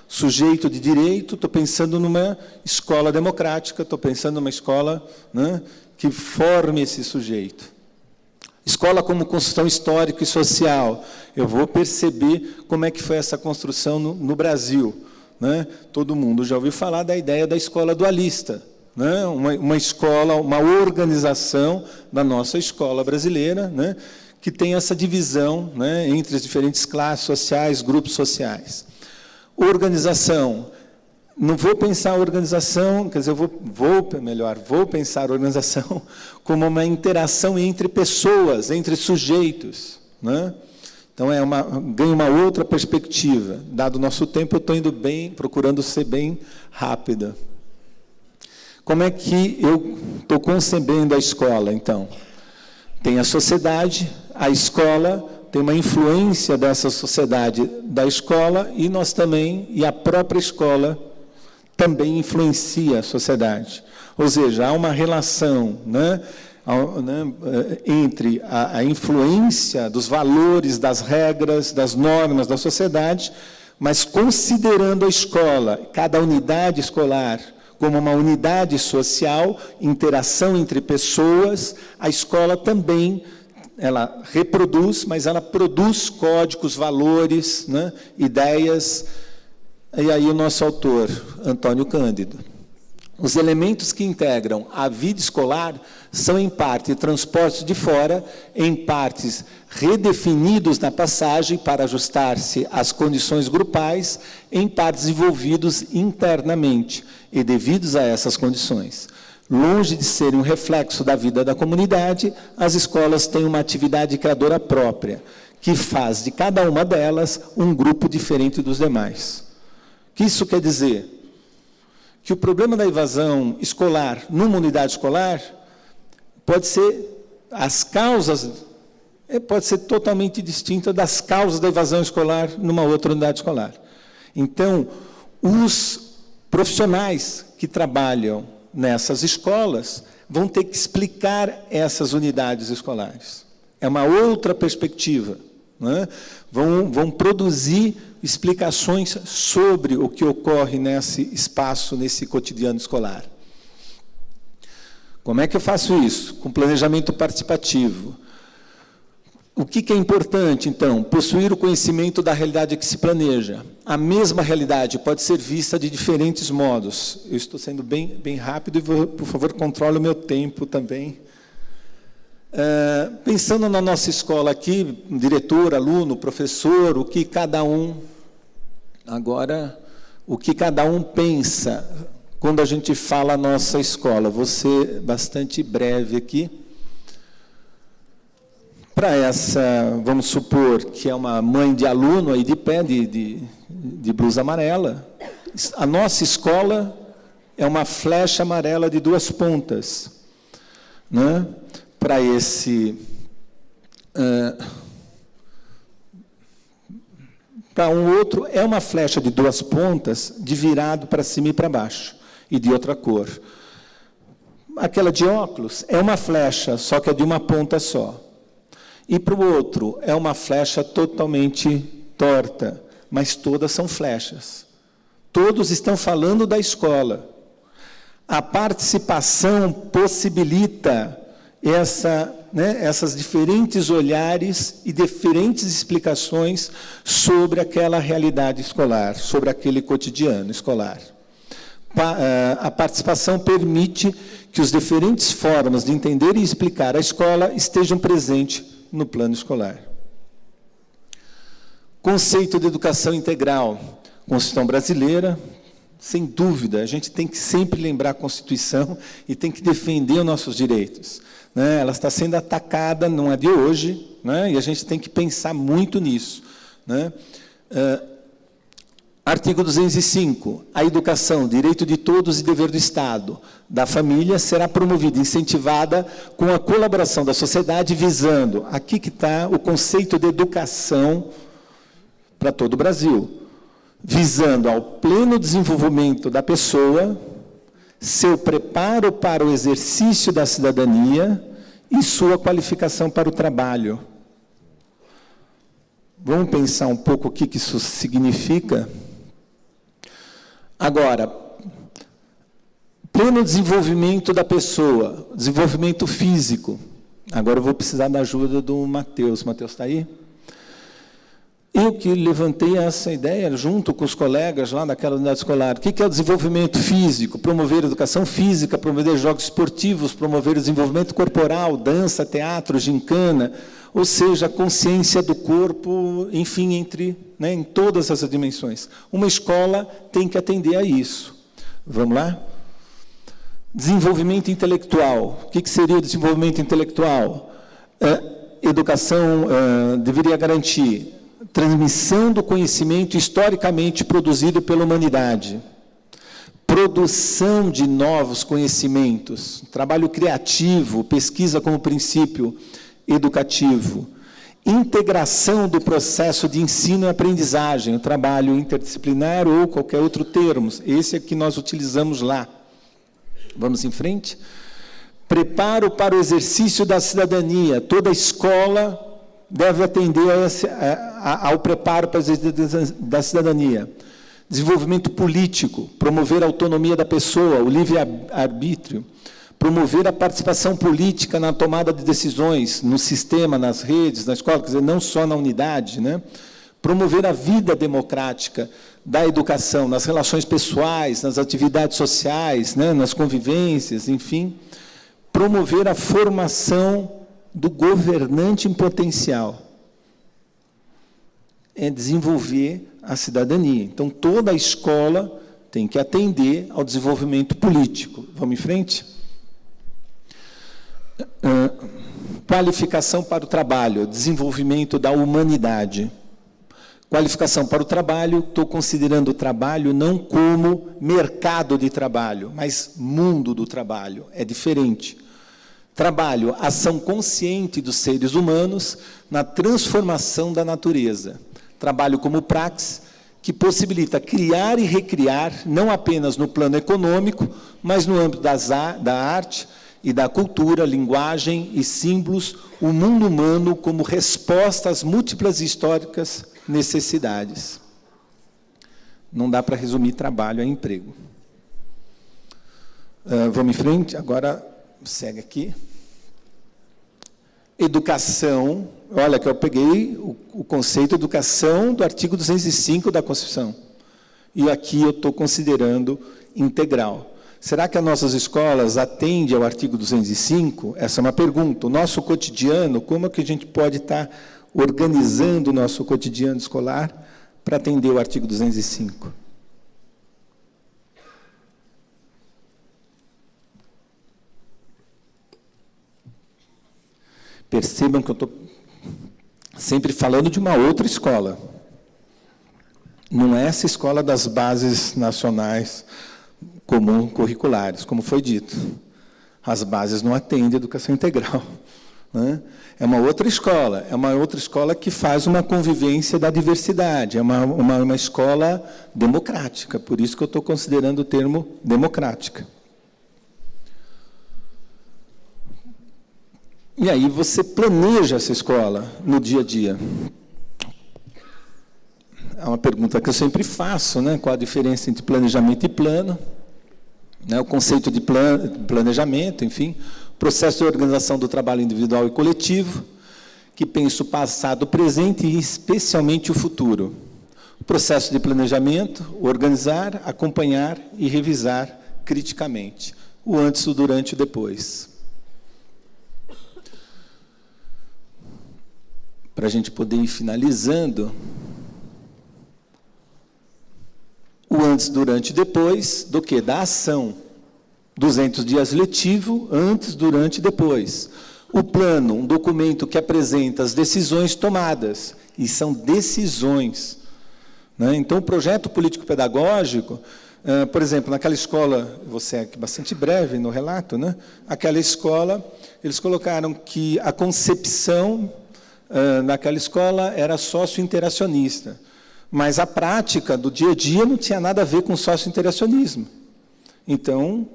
sujeito de direito, estou pensando numa escola democrática, estou pensando numa escola, né, que forme esse sujeito. Escola como construção histórica e social. Eu vou perceber como é que foi essa construção no Brasil. Né? Todo mundo já ouviu falar da ideia da escola dualista. Né? Uma escola, uma organização da nossa escola brasileira, né, que tem essa divisão, né, entre as diferentes classes sociais, grupos sociais. Organização. Não vou pensar a organização, quer dizer, vou pensar a organização como uma interação entre pessoas, entre sujeitos. Né? Então, ganha uma outra perspectiva. Dado o nosso tempo, eu estou indo bem, procurando ser bem rápida. Como é que eu estou concebendo a escola, então? Tem a sociedade, a escola, tem uma influência dessa sociedade da escola, e nós também, e a própria escola também influencia a sociedade. Ou seja, há uma relação, né, entre a influência dos valores, das regras, das normas da sociedade, mas considerando a escola, cada unidade escolar, como uma unidade social, interação entre pessoas, a escola também, ela reproduz, mas ela produz códigos, valores, né, ideias. E aí o nosso autor, Antônio Cândido. Os elementos que integram a vida escolar são, em parte, transpostos de fora, em partes redefinidos na passagem para ajustar-se às condições grupais, em partes desenvolvidos internamente e devidos a essas condições. Longe de serem um reflexo da vida da comunidade, as escolas têm uma atividade criadora própria, que faz de cada uma delas um grupo diferente dos demais. O que isso quer dizer? Que o problema da evasão escolar numa unidade escolar pode ser, as causas, pode ser totalmente distinta das causas da evasão escolar numa outra unidade escolar. Então, os profissionais que trabalham nessas escolas vão ter que explicar essas unidades escolares. É uma outra perspectiva, né? Vão produzir explicações sobre o que ocorre nesse espaço, nesse cotidiano escolar. Como é que eu faço isso? Com planejamento participativo. O que é importante, então? Possuir o conhecimento da realidade que se planeja. A mesma realidade pode ser vista de diferentes modos. Eu estou sendo bem rápido e, por favor, controle o meu tempo também. Pensando na nossa escola aqui, diretor, aluno, professor, o que cada um pensa quando a gente fala a nossa escola. Vou ser bastante breve aqui. Para essa, vamos supor que é uma mãe de aluno aí de pé, de blusa amarela, a nossa escola é uma flecha amarela de 2 pontas, né? Para esse, para um outro, é uma flecha de 2 pontas, de virado para cima e para baixo, e de outra cor. Aquela de óculos é uma flecha, só que é de uma ponta só. E para o outro, é uma flecha totalmente torta, mas todas são flechas. Todos estão falando da escola. A participação possibilita essas diferentes olhares e diferentes explicações sobre aquela realidade escolar, sobre aquele cotidiano escolar. A participação permite que as diferentes formas de entender e explicar a escola estejam presentes no plano escolar. Conceito de educação integral. Constituição brasileira, sem dúvida, a gente tem que sempre lembrar a Constituição e tem que defender os nossos direitos, né? Ela está sendo atacada, não é de hoje, né? E a gente tem que pensar muito nisso, né? Artigo 205. A educação, direito de todos e dever do Estado, da família, será promovida, incentivada com a colaboração da sociedade, visando, aqui que está o conceito de educação para todo o Brasil, visando ao pleno desenvolvimento da pessoa, seu preparo para o exercício da cidadania e sua qualificação para o trabalho. Vamos pensar um pouco o que isso significa? Agora, pleno desenvolvimento da pessoa, desenvolvimento físico. Agora eu vou precisar da ajuda do Matheus. Matheus está aí? Eu que levantei essa ideia junto com os colegas lá naquela unidade escolar. O que é o desenvolvimento físico? Promover a educação física, promover jogos esportivos, promover o desenvolvimento corporal, dança, teatro, gincana, ou seja, a consciência do corpo, enfim, em todas essas dimensões. Uma escola tem que atender a isso. Vamos lá? Desenvolvimento intelectual. O que seria o desenvolvimento intelectual? Educação deveria garantir transmissão do conhecimento historicamente produzido pela humanidade, produção de novos conhecimentos, trabalho criativo, pesquisa como princípio educativo, integração do processo de ensino e aprendizagem, o trabalho interdisciplinar ou qualquer outro termo, esse é que nós utilizamos lá. Vamos em frente? Preparo para o exercício da cidadania, toda escola deve atender ao preparo para as exigências da cidadania. Desenvolvimento político, promover a autonomia da pessoa, o livre-arbítrio, promover a participação política na tomada de decisões, no sistema, nas redes, na escola, quer dizer, não só na unidade, né? Promover a vida democrática da educação, nas relações pessoais, nas atividades sociais, né? Nas convivências, enfim. Promover a formação do governante em potencial. É desenvolver a cidadania. Então, toda a escola tem que atender ao desenvolvimento político. Vamos em frente? Qualificação para o trabalho, desenvolvimento da humanidade. Qualificação para o trabalho, estou considerando o trabalho não como mercado de trabalho, mas mundo do trabalho, é diferente. Trabalho, ação consciente dos seres humanos na transformação da natureza. Trabalho como praxis, que possibilita criar e recriar, não apenas no plano econômico, mas no âmbito da arte e da cultura, linguagem e símbolos, o mundo humano como resposta às múltiplas históricas necessidades. Não dá para resumir trabalho a emprego. Vamos em frente, agora segue aqui. Educação, olha que eu peguei o conceito de educação do artigo 205 da Constituição. E aqui eu estou considerando integral. Será que as nossas escolas atendem ao artigo 205? Essa é uma pergunta. O nosso cotidiano, como é que a gente pode estar organizando o nosso cotidiano escolar para atender o artigo 205? Percebam que eu estou sempre falando de uma outra escola. Não é essa escola das bases nacionais comum curriculares, como foi dito. As bases não atendem a educação integral, né? É uma outra escola que faz uma convivência da diversidade, é uma escola democrática, por isso que eu estou considerando o termo democrática. E aí você planeja essa escola no dia a dia. É uma pergunta que eu sempre faço, né? Qual a diferença entre planejamento e plano? Né? O conceito de planejamento, enfim, processo de organização do trabalho individual e coletivo, que pensa o passado, o presente e especialmente o futuro. O processo de planejamento, organizar, acompanhar e revisar criticamente. O antes, o durante e o depois. Para a gente poder ir finalizando, o antes, durante e depois, do quê? Da ação. 200 dias letivo, antes, durante e depois. O plano, um documento que apresenta as decisões tomadas, e são decisões, né? Então, o projeto político-pedagógico, por exemplo, naquela escola, vou ser aqui bastante breve no relato, né? Aquela escola, eles colocaram que a concepção naquela escola era sócio-interacionista, mas a prática do dia a dia não tinha nada a ver com sócio-interacionismo. Então,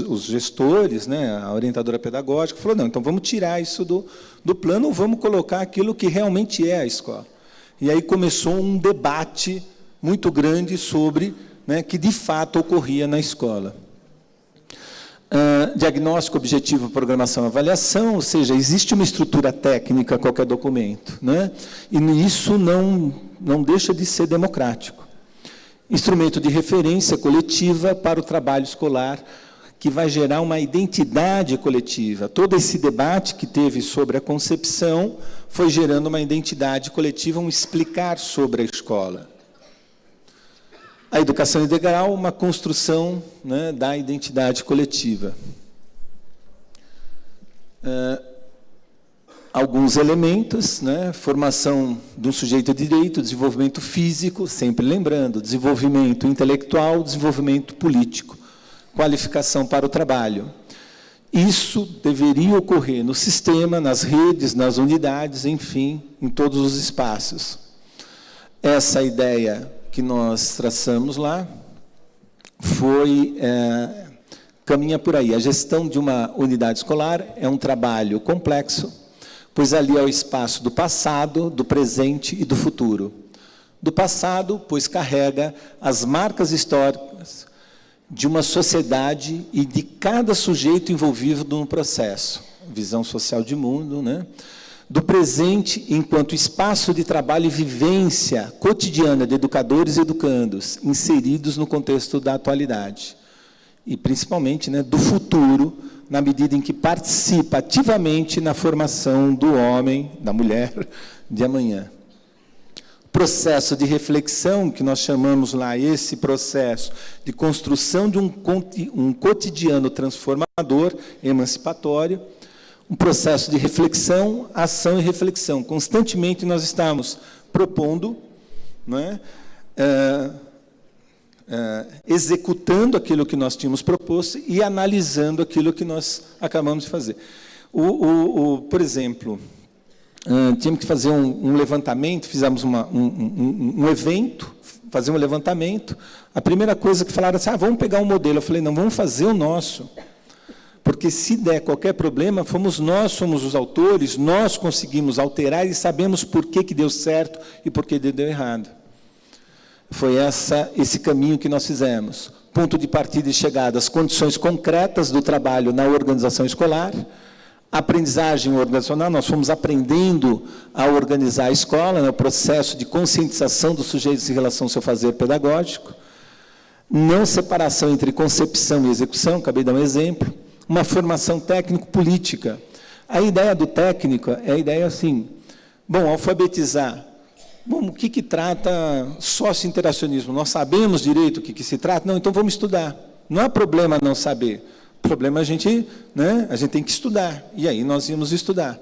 os gestores, né, a orientadora pedagógica, falou, não, então vamos tirar isso do plano, vamos colocar aquilo que realmente é a escola. E aí começou um debate muito grande sobre, né, que de fato ocorria na escola. Diagnóstico, objetivo, programação, avaliação, ou seja, existe uma estrutura técnica a qualquer documento, né? E isso não deixa de ser democrático. Instrumento de referência coletiva para o trabalho escolar, que vai gerar uma identidade coletiva. Todo esse debate que teve sobre a concepção foi gerando uma identidade coletiva, um explicar sobre a escola. A educação integral, uma construção, né, da identidade coletiva. Alguns elementos, né, formação de um sujeito de direito, desenvolvimento físico, sempre lembrando, desenvolvimento intelectual, desenvolvimento político, qualificação para o trabalho. Isso deveria ocorrer no sistema, nas redes, nas unidades, enfim, em todos os espaços. Essa ideia que nós traçamos lá caminha por aí. A gestão de uma unidade escolar é um trabalho complexo, pois ali é o espaço do passado, do presente e do futuro. Do passado, pois carrega as marcas históricas de uma sociedade e de cada sujeito envolvido no processo, visão social de mundo, né? Do presente, enquanto espaço de trabalho e vivência cotidiana de educadores e educandos, inseridos no contexto da atualidade. E, principalmente, né, do futuro, na medida em que participa ativamente na formação do homem, da mulher, de amanhã. Processo de reflexão, que nós chamamos lá, esse processo de construção de um cotidiano transformador, emancipatório, um processo de reflexão, ação e reflexão. Constantemente nós estamos propondo, né, executando aquilo que nós tínhamos proposto e analisando aquilo que nós acabamos de fazer. Por exemplo, tínhamos que fazer um levantamento, fizemos um evento, fazer um levantamento. A primeira coisa que falaram assim, vamos pegar um modelo. Eu falei, não, vamos fazer o nosso. Porque se der qualquer problema, nós somos os autores, nós conseguimos alterar e sabemos por que deu certo e por que deu errado. Foi esse caminho que nós fizemos. Ponto de partida e chegada, as condições concretas do trabalho na organização escolar, aprendizagem organizacional, nós fomos aprendendo a organizar a escola, no processo de conscientização dos sujeitos em relação ao seu fazer pedagógico, não separação entre concepção e execução, acabei de dar um exemplo, uma formação técnico-política. A ideia do técnico é a ideia assim, bom, alfabetizar. Bom, o que trata socio-interacionismo? Nós sabemos direito o que se trata? Não, então vamos estudar. Não há problema não saber. O problema é a gente tem que estudar. E aí nós íamos estudar.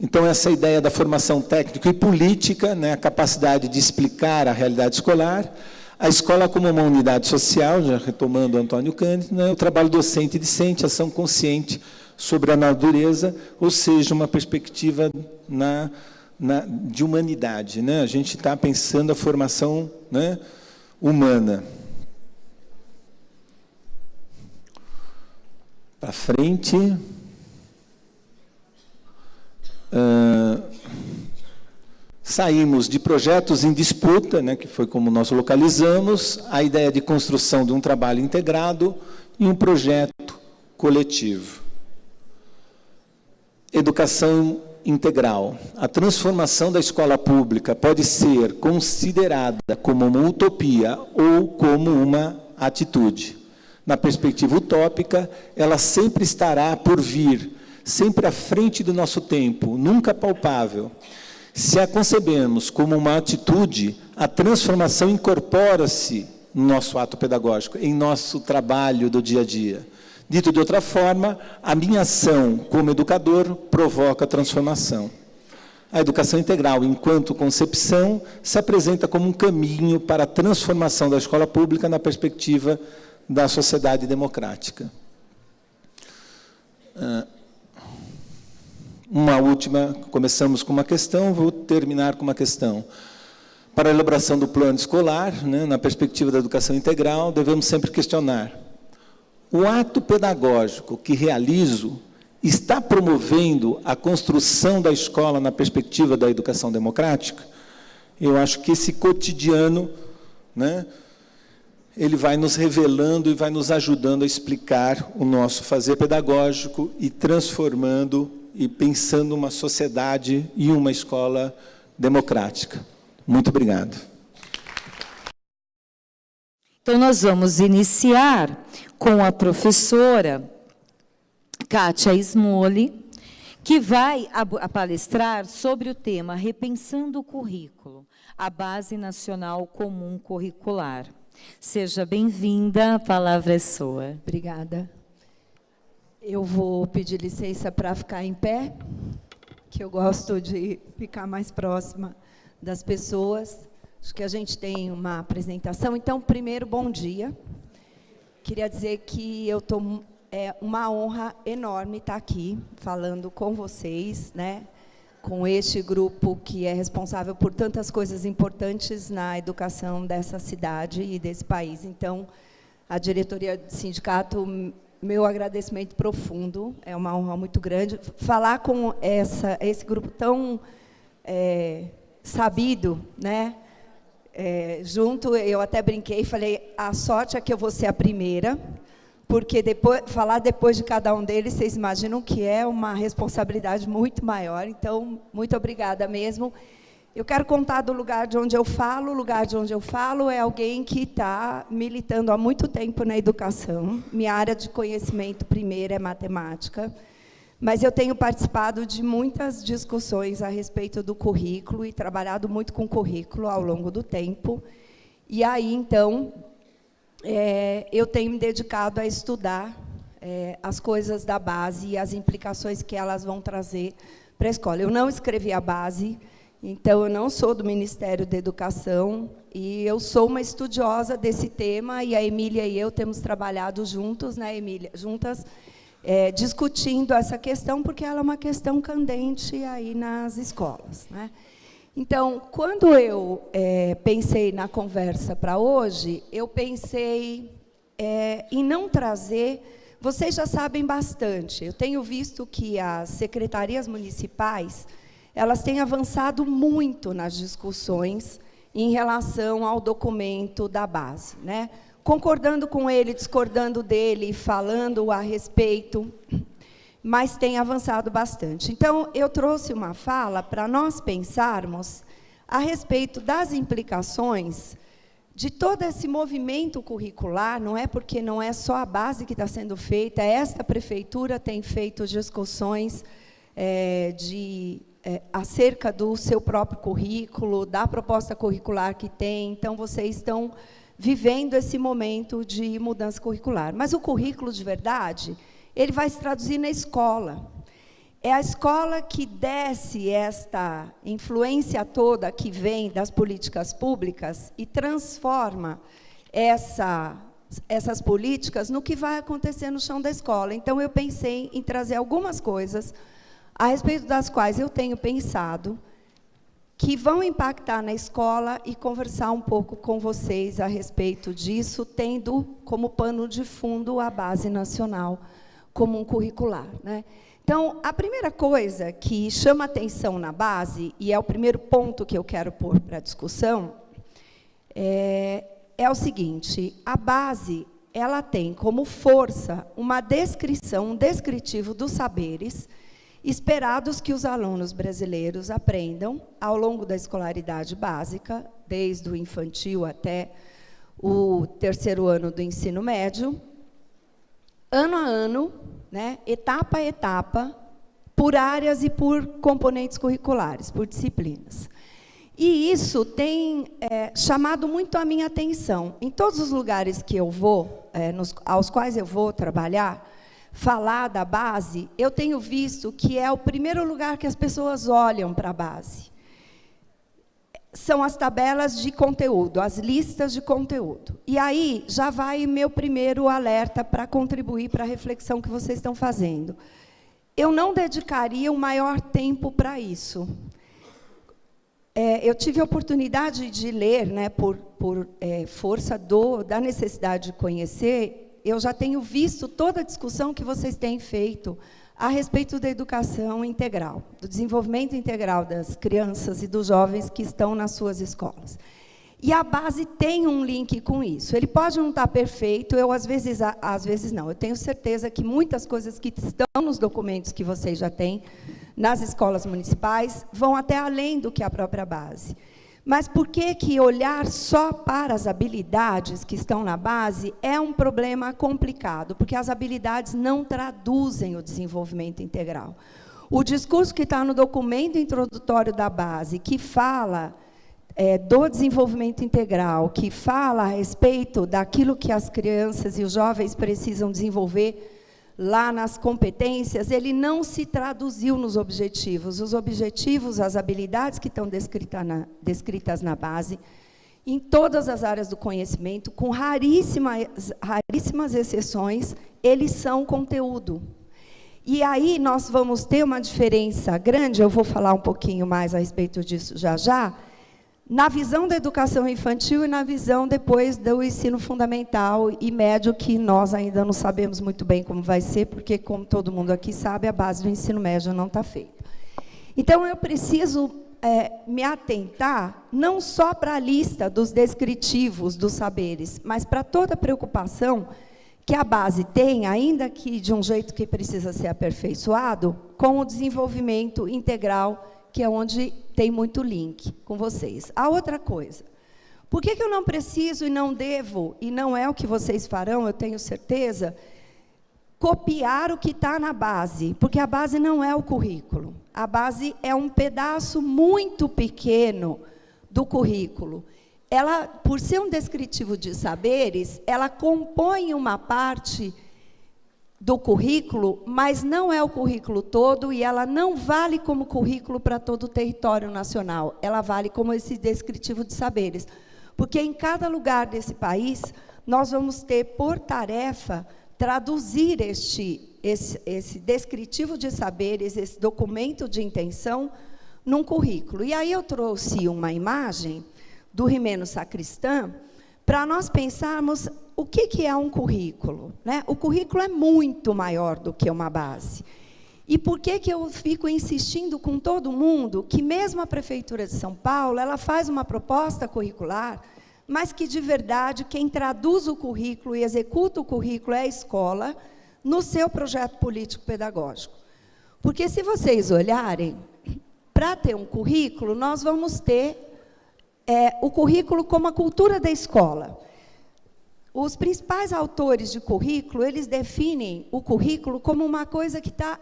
Então, essa ideia da formação técnica e política, né, a capacidade de explicar a realidade escolar, a escola como uma unidade social, já retomando Antônio Cândido, né, o trabalho docente e discente, ação consciente sobre a natureza, ou seja, uma perspectiva de humanidade. Né? A gente está pensando a formação, né, humana. Para frente. Saímos de projetos em disputa, né, que foi como nós localizamos, a ideia de construção de um trabalho integrado e um projeto coletivo. Educação integral. A transformação da escola pública pode ser considerada como uma utopia ou como uma atitude. Na perspectiva utópica, ela sempre estará por vir, sempre à frente do nosso tempo, nunca palpável. Se a concebemos como uma atitude, a transformação incorpora-se no nosso ato pedagógico, em nosso trabalho do dia a dia. Dito de outra forma, a minha ação como educador provoca transformação. A educação integral, enquanto concepção, se apresenta como um caminho para a transformação da escola pública na perspectiva da sociedade democrática. Uma última, começamos com uma questão, vou terminar com uma questão. Para a elaboração do plano escolar, né, na perspectiva da educação integral, devemos sempre questionar: o ato pedagógico que realizo está promovendo a construção da escola na perspectiva da educação democrática? Eu acho que esse cotidiano, né, ele vai nos revelando e vai nos ajudando a explicar o nosso fazer pedagógico e transformando e pensando uma sociedade e uma escola democrática. Muito obrigado. Então, nós vamos iniciar com a professora Kátia Smolli, que vai palestrar sobre o tema Repensando o Currículo, a Base Nacional Comum Curricular. Seja bem-vinda, a palavra é sua. Obrigada. Eu vou pedir licença para ficar em pé, que eu gosto de ficar mais próxima das pessoas. Acho que a gente tem uma apresentação. Então, primeiro, bom dia. Queria dizer que é uma honra enorme estar aqui, falando com vocês, né, com este grupo que é responsável por tantas coisas importantes na educação dessa cidade e desse país. Então, a diretoria do sindicato meu agradecimento profundo, é uma honra muito grande. Falar com esse grupo tão sabido, né? Junto, eu até brinquei e falei, a sorte é que eu vou ser a primeira, porque falar depois de cada um deles, vocês imaginam que é uma responsabilidade muito maior. Então, muito obrigada mesmo. Eu quero contar do lugar de onde eu falo. O lugar de onde eu falo é alguém que está militando há muito tempo na educação. Minha área de conhecimento primeira é matemática, mas eu tenho participado de muitas discussões a respeito do currículo e trabalhado muito com currículo ao longo do tempo. E aí, então, eu tenho me dedicado a estudar as coisas da base e as implicações que elas vão trazer para a escola. Eu não escrevi a base, então, eu não sou do Ministério da Educação, e eu sou uma estudiosa desse tema, e a Emília e eu temos trabalhado juntos, né, Emília? Juntas, discutindo essa questão, porque ela é uma questão candente aí nas escolas, né? Então, quando eu pensei na conversa para hoje, eu pensei em não trazer... Vocês já sabem bastante. Eu tenho visto que as secretarias municipais... elas têm avançado muito nas discussões em relação ao documento da base, né? Concordando com ele, discordando dele, falando a respeito, mas tem avançado bastante. Então, eu trouxe uma fala para nós pensarmos a respeito das implicações de todo esse movimento curricular. Não é porque não é só a base que está sendo feita, esta prefeitura tem feito discussões acerca do seu próprio currículo, da proposta curricular que tem. Então, vocês estão vivendo esse momento de mudança curricular. Mas o currículo, de verdade, ele vai se traduzir na escola. É a escola que desce esta influência toda que vem das políticas públicas e transforma essas políticas no que vai acontecer no chão da escola. Então, eu pensei em trazer algumas coisas a respeito das quais eu tenho pensado, que vão impactar na escola, e conversar um pouco com vocês a respeito disso, tendo como pano de fundo a Base Nacional Comum Curricular, né? Então, a primeira coisa que chama atenção na base, e é o primeiro ponto que eu quero pôr para a discussão, é o seguinte: a base, ela tem como força uma descrição, um descritivo dos saberes esperados que os alunos brasileiros aprendam ao longo da escolaridade básica, desde o infantil até o 3º ano do ensino médio, ano a ano, né, etapa a etapa, por áreas e por componentes curriculares, por disciplinas. E isso tem chamado muito a minha atenção. Em todos os lugares que eu vou, aos quais eu vou trabalhar, falar da base, eu tenho visto que é o primeiro lugar que as pessoas olham para a base. São as tabelas de conteúdo, as listas de conteúdo. E aí já vai meu primeiro alerta para contribuir para a reflexão que vocês estão fazendo. Eu não dedicaria o maior tempo para isso. Eu tive a oportunidade de ler, né, por força da necessidade de conhecer. Eu já tenho visto toda a discussão que vocês têm feito a respeito da educação integral, do desenvolvimento integral das crianças e dos jovens que estão nas suas escolas. E a base tem um link com isso. Ele pode não estar perfeito, às vezes não. Eu tenho certeza que muitas coisas que estão nos documentos que vocês já têm nas escolas municipais vão até além do que a própria base. Mas por que olhar só para as habilidades que estão na base é um problema complicado? Porque as habilidades não traduzem o desenvolvimento integral. O discurso que está no documento introdutório da base, que fala do desenvolvimento integral, que fala a respeito daquilo que as crianças e os jovens precisam desenvolver lá nas competências, ele não se traduziu nos objetivos. Os objetivos, as habilidades que estão descritas na base, em todas as áreas do conhecimento, com raríssimas exceções, eles são conteúdo. E aí nós vamos ter uma diferença grande, eu vou falar um pouquinho mais a respeito disso já já, na visão da educação infantil e na visão depois do ensino fundamental e médio, que nós ainda não sabemos muito bem como vai ser, porque, como todo mundo aqui sabe, a base do ensino médio não está feita. Então, eu preciso me atentar não só para a lista dos descritivos dos saberes, mas para toda a preocupação que a base tem, ainda que de um jeito que precisa ser aperfeiçoado, com o desenvolvimento integral, que é onde tem muito link com vocês. A outra coisa, por que eu não preciso e não devo, e não é o que vocês farão, eu tenho certeza, copiar o que está na base? Porque a base não é o currículo. A base é um pedaço muito pequeno do currículo. Ela, por ser um descritivo de saberes, ela compõe uma parte do currículo, mas não é o currículo todo, e ela não vale como currículo para todo o território nacional. Ela vale como esse descritivo de saberes. Porque em cada lugar desse país, nós vamos ter, por tarefa, traduzir esse descritivo de saberes, esse documento de intenção, num currículo. E aí eu trouxe uma imagem do Rimeno Sacristã, para nós pensarmos o que é um currículo, né? O currículo é muito maior do que uma base. E por que eu fico insistindo com todo mundo que, mesmo a Prefeitura de São Paulo, ela faz uma proposta curricular, mas que, de verdade, quem traduz o currículo e executa o currículo é a escola, no seu projeto político-pedagógico. Porque, se vocês olharem, para ter um currículo, nós vamos ter o currículo como a cultura da escola. Os principais autores de currículo, eles definem o currículo como uma coisa que está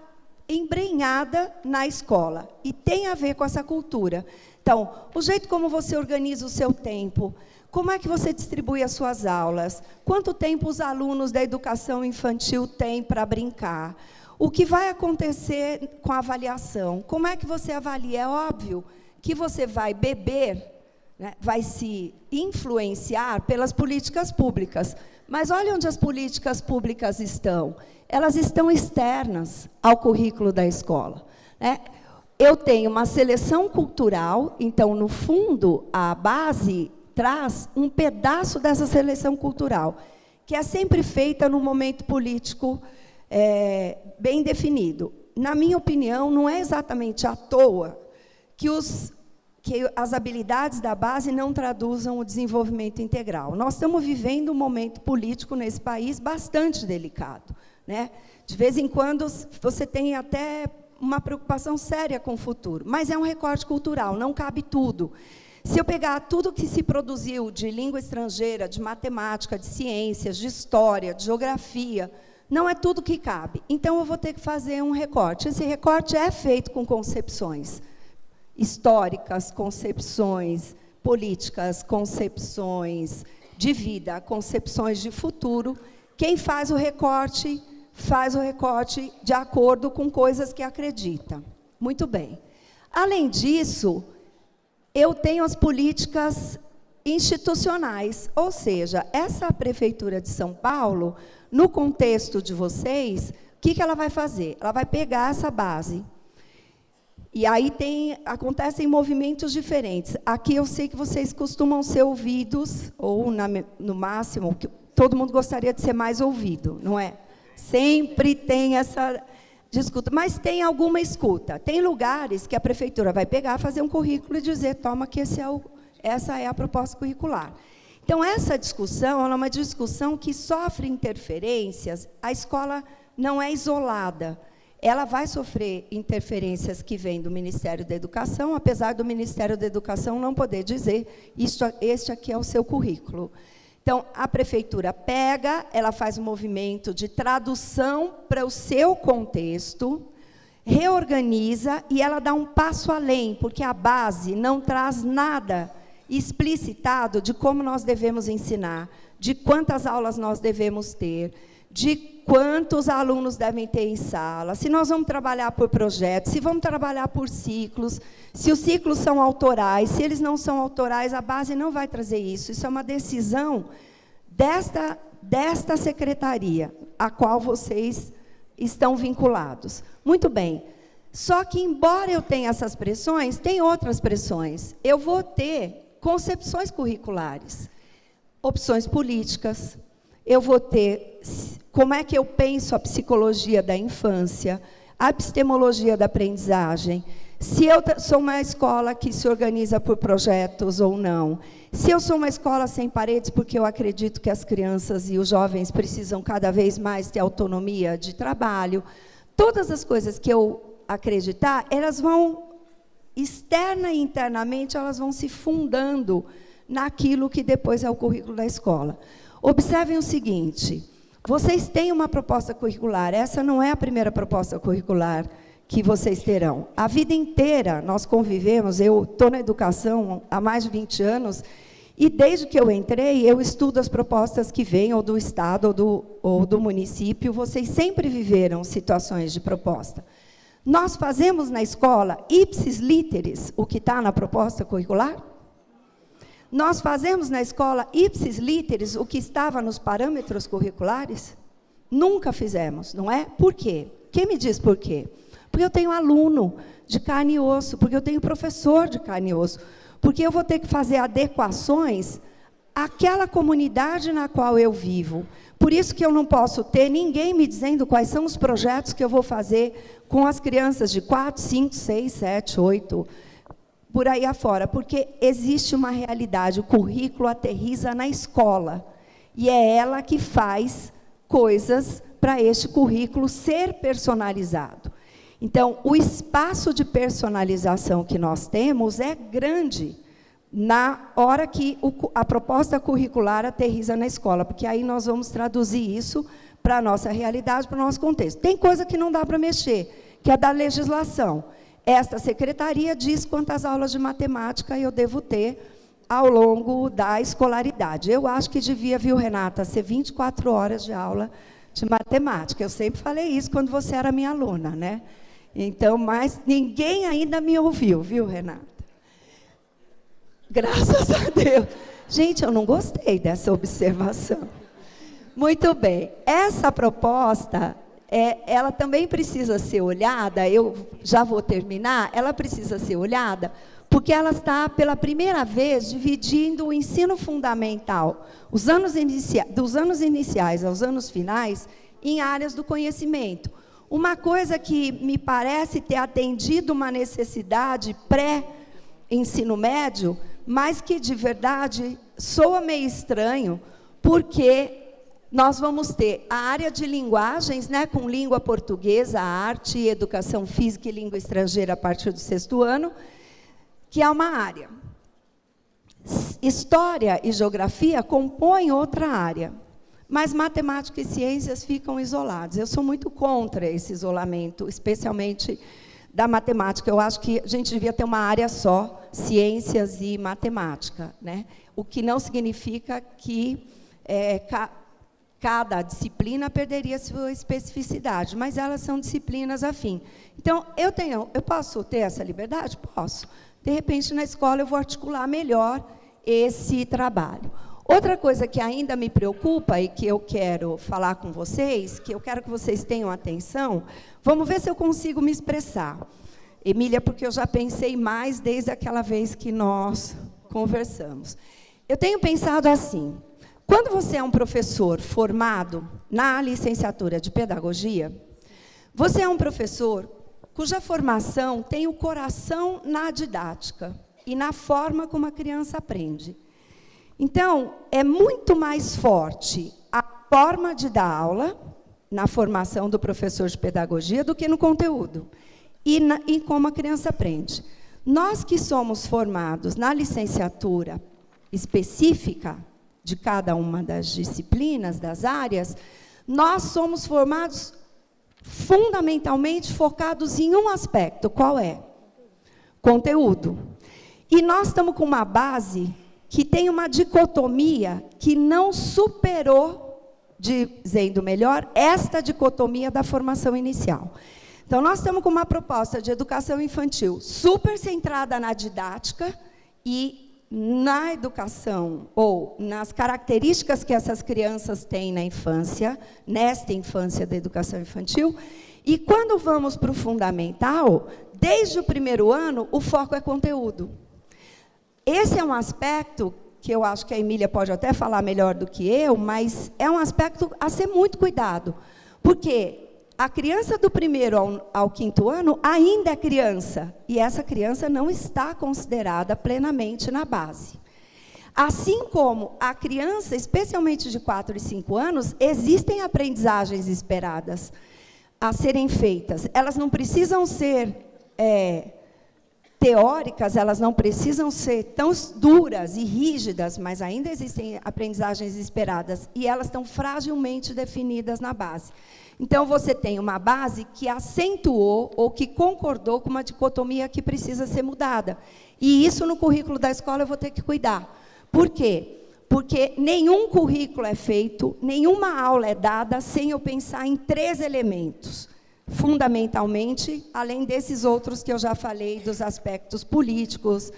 embrenhada na escola, e tem a ver com essa cultura. Então, o jeito como você organiza o seu tempo, como é que você distribui as suas aulas, quanto tempo os alunos da educação infantil têm para brincar, o que vai acontecer com a avaliação, como é que você avalia. É óbvio que você vai beber, né, vai se influenciar pelas políticas públicas. Mas olha onde as políticas públicas estão. Elas estão externas ao currículo da escola, né? Eu tenho uma seleção cultural, então, no fundo, a base traz um pedaço dessa seleção cultural, que é sempre feita num momento político bem definido. Na minha opinião, não é exatamente à toa que as habilidades da base não traduzam o desenvolvimento integral. Nós estamos vivendo um momento político nesse país bastante delicado, né? De vez em quando, você tem até uma preocupação séria com o futuro, mas é um recorte cultural, não cabe tudo. Se eu pegar tudo que se produziu de língua estrangeira, de matemática, de ciências, de história, de geografia, não é tudo que cabe. Então, eu vou ter que fazer um recorte. Esse recorte é feito com concepções históricas, concepções políticas, concepções de vida, concepções de futuro. Quem faz o recorte de acordo com coisas que acredita. Muito bem. Além disso, eu tenho as políticas institucionais, ou seja, essa Prefeitura de São Paulo, no contexto de vocês, o que ela vai fazer? Ela vai pegar essa base. E aí acontecem movimentos diferentes. Aqui eu sei que vocês costumam ser ouvidos, ou, no máximo, que todo mundo gostaria de ser mais ouvido, não é? Sempre tem essa disputa, mas tem alguma escuta. Tem lugares que a Prefeitura vai pegar, fazer um currículo e dizer, toma, que essa é a proposta curricular. Então, essa discussão é uma discussão que sofre interferências. A escola não é isolada. Ela vai sofrer interferências que vêm do Ministério da Educação, apesar do Ministério da Educação não poder dizer, este aqui é o seu currículo. Então, a Prefeitura pega, ela faz um movimento de tradução para o seu contexto, reorganiza, e ela dá um passo além, porque a base não traz nada explicitado de como nós devemos ensinar, de quantas aulas nós devemos ter, de quantos alunos devem ter em sala, se nós vamos trabalhar por projetos, se vamos trabalhar por ciclos, se os ciclos são autorais, se eles não são autorais, a base não vai trazer isso. Isso é uma decisão desta secretaria, a qual vocês estão vinculados. Muito bem. Só que, embora eu tenha essas pressões, tem outras pressões. Eu vou ter concepções curriculares, opções políticas, eu vou ter como é que eu penso a psicologia da infância, a epistemologia da aprendizagem, se eu sou uma escola que se organiza por projetos ou não, se eu sou uma escola sem paredes, porque eu acredito que as crianças e os jovens precisam cada vez mais ter autonomia de trabalho, todas as coisas que eu acreditar, elas vão, externa e internamente, elas vão se fundando naquilo que depois é o currículo da escola. Observem o seguinte, vocês têm uma proposta curricular, essa não é a primeira proposta curricular que vocês terão. A vida inteira nós convivemos, eu estou na educação há mais de 20 anos, e desde que eu entrei, eu estudo as propostas que vêm, ou do Estado, ou do município, vocês sempre viveram situações de proposta. Nós fazemos na escola, ipsis literis, o que está na proposta curricular? Nós fazemos na escola, ipsis literis, o que estava nos parâmetros curriculares? Nunca fizemos, não é? Por quê? Quem me diz por quê? Porque eu tenho aluno de carne e osso, porque eu tenho professor de carne e osso, porque eu vou ter que fazer adequações àquela comunidade na qual eu vivo. Por isso que eu não posso ter ninguém me dizendo quais são os projetos que eu vou fazer com as crianças de 4, 5, 6, 7, 8, por aí afora, porque existe uma realidade, o currículo aterriza na escola, e é ela que faz coisas para este currículo ser personalizado. Então, o espaço de personalização que nós temos é grande na hora que a proposta curricular aterriza na escola, porque aí nós vamos traduzir isso para a nossa realidade, para o nosso contexto. Tem coisa que não dá para mexer, que é da legislação. Esta secretaria diz quantas aulas de matemática eu devo ter ao longo da escolaridade. Eu acho que devia, viu, Renata, ser 24 horas de aula de matemática. Eu sempre falei isso quando você era minha aluna, né? Então, mas ninguém ainda me ouviu, viu, Renata? Graças a Deus. Gente, eu não gostei dessa observação. Muito bem. Essa proposta, ela também precisa ser olhada, eu já vou terminar, ela precisa ser olhada, porque ela está, pela primeira vez, dividindo o ensino fundamental, dos anos iniciais aos anos finais, em áreas do conhecimento. Uma coisa que me parece ter atendido uma necessidade pré-ensino médio, mas que, de verdade, soa meio estranho, porque nós vamos ter a área de linguagens, né, com língua portuguesa, arte, educação física e língua estrangeira a partir do 6º ano, que é uma área. História e geografia compõem outra área. Mas matemática e ciências ficam isolados. Eu sou muito contra esse isolamento, especialmente da matemática. Eu acho que a gente devia ter uma área só, ciências e matemática, né? O que não significa que cada disciplina perderia sua especificidade, mas elas são disciplinas afins. Então, eu posso ter essa liberdade? Posso. De repente, na escola, eu vou articular melhor esse trabalho. Outra coisa que ainda me preocupa e que eu quero falar com vocês, que eu quero que vocês tenham atenção, vamos ver se eu consigo me expressar. Emília, porque eu já pensei mais desde aquela vez que nós conversamos. Eu tenho pensado assim, quando você é um professor formado na licenciatura de pedagogia, você é um professor cuja formação tem o coração na didática e na forma como a criança aprende. Então, é muito mais forte a forma de dar aula na formação do professor de pedagogia do que no conteúdo e como a criança aprende. Nós que somos formados na licenciatura específica de cada uma das disciplinas, das áreas, nós somos formados fundamentalmente focados em um aspecto. Qual é? Conteúdo. E nós estamos com uma base que tem uma dicotomia que não superou, dizendo melhor, esta dicotomia da formação inicial. Então, nós estamos com uma proposta de educação infantil super centrada na didática e na educação, ou nas características que essas crianças têm na infância, nesta infância da educação infantil, e quando vamos para o fundamental, desde o 1º ano, o foco é conteúdo. esse é um aspecto que eu acho que a Emília pode até falar melhor do que eu, mas é um aspecto a ser muito cuidado, porque a criança do 1º ao 5º ano ainda é criança, e essa criança não está considerada plenamente na base. Assim como a criança, especialmente de 4 e 5 anos, existem aprendizagens esperadas a serem feitas. Elas não precisam ser teóricas, elas não precisam ser tão duras e rígidas, mas ainda existem aprendizagens esperadas, e elas estão fragilmente definidas na base. Então, você tem uma base que acentuou ou que concordou com uma dicotomia que precisa ser mudada. E isso, no currículo da escola, eu vou ter que cuidar. Por quê? Porque nenhum currículo é feito, nenhuma aula é dada sem eu pensar em 3 elementos. Fundamentalmente, além desses outros que eu já falei, dos aspectos políticos,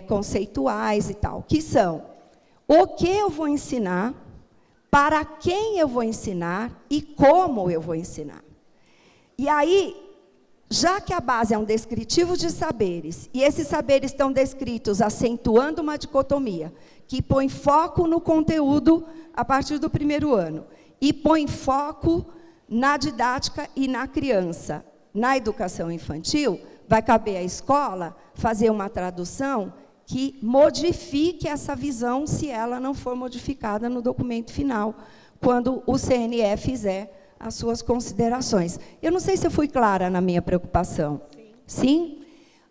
conceituais e tal, que são o que eu vou ensinar, para quem eu vou ensinar e como eu vou ensinar. E aí, já que a base é um descritivo de saberes, e esses saberes estão descritos acentuando uma dicotomia, que põe foco no conteúdo a partir do 1º ano, e põe foco na didática e na criança, na educação infantil, vai caber à escola fazer uma tradução que modifique essa visão, se ela não for modificada no documento final, quando o CNE fizer as suas considerações. Eu não sei se eu fui clara na minha preocupação. Sim?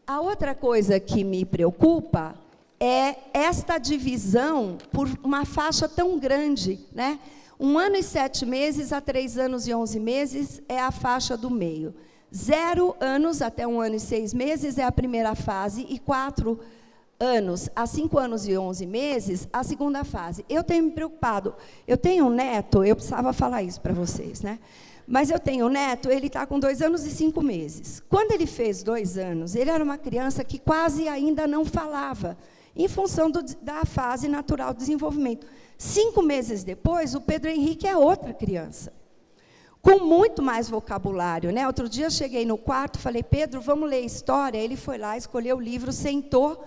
A outra coisa que me preocupa é esta divisão por uma faixa tão grande, né? 1 ano e 7 meses a 3 anos e 11 meses é a faixa do meio. 0 anos até 1 ano e 6 meses é a primeira fase, e 4 anos a 5 anos e 11 meses, a segunda fase. Eu tenho me preocupado. Eu tenho um neto, eu precisava falar isso para vocês, né? Mas eu tenho um neto, ele está com 2 anos e 5 meses. Quando ele fez 2 anos, ele era uma criança que quase ainda não falava, em função da fase natural do desenvolvimento. 5 meses depois, o Pedro Henrique é outra criança, com muito mais vocabulário, né? Outro dia eu cheguei no quarto, falei, Pedro, vamos ler história? Ele foi lá, escolheu o livro, sentou,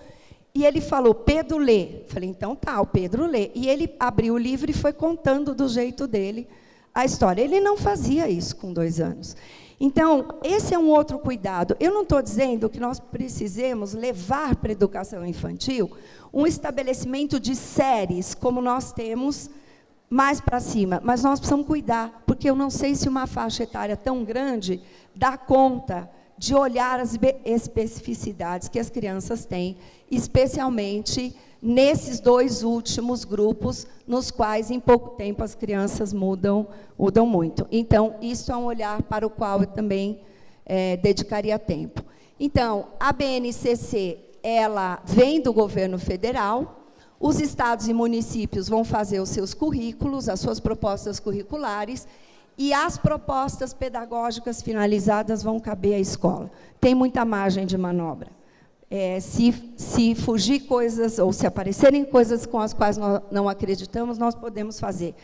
e ele falou, Pedro, lê. Falei, então tá, o Pedro lê. E ele abriu o livro e foi contando do jeito dele a história. Ele não fazia isso com 2 anos. Então, esse é um outro cuidado. Eu não estou dizendo que nós precisemos levar para a educação infantil um estabelecimento de séries, como nós temos mais para cima, mas nós precisamos cuidar, porque eu não sei se uma faixa etária tão grande dá conta de olhar as especificidades que as crianças têm, especialmente nesses 2 últimos grupos, nos quais, em pouco tempo, as crianças mudam muito. Então, isso é um olhar para o qual eu também dedicaria tempo. Então, a BNCC, ela vem do governo federal, os estados e municípios vão fazer os seus currículos, as suas propostas curriculares, e as propostas pedagógicas finalizadas vão caber à escola. Tem muita margem de manobra. Se fugir coisas, ou se aparecerem coisas com as quais nós não acreditamos, nós podemos fazer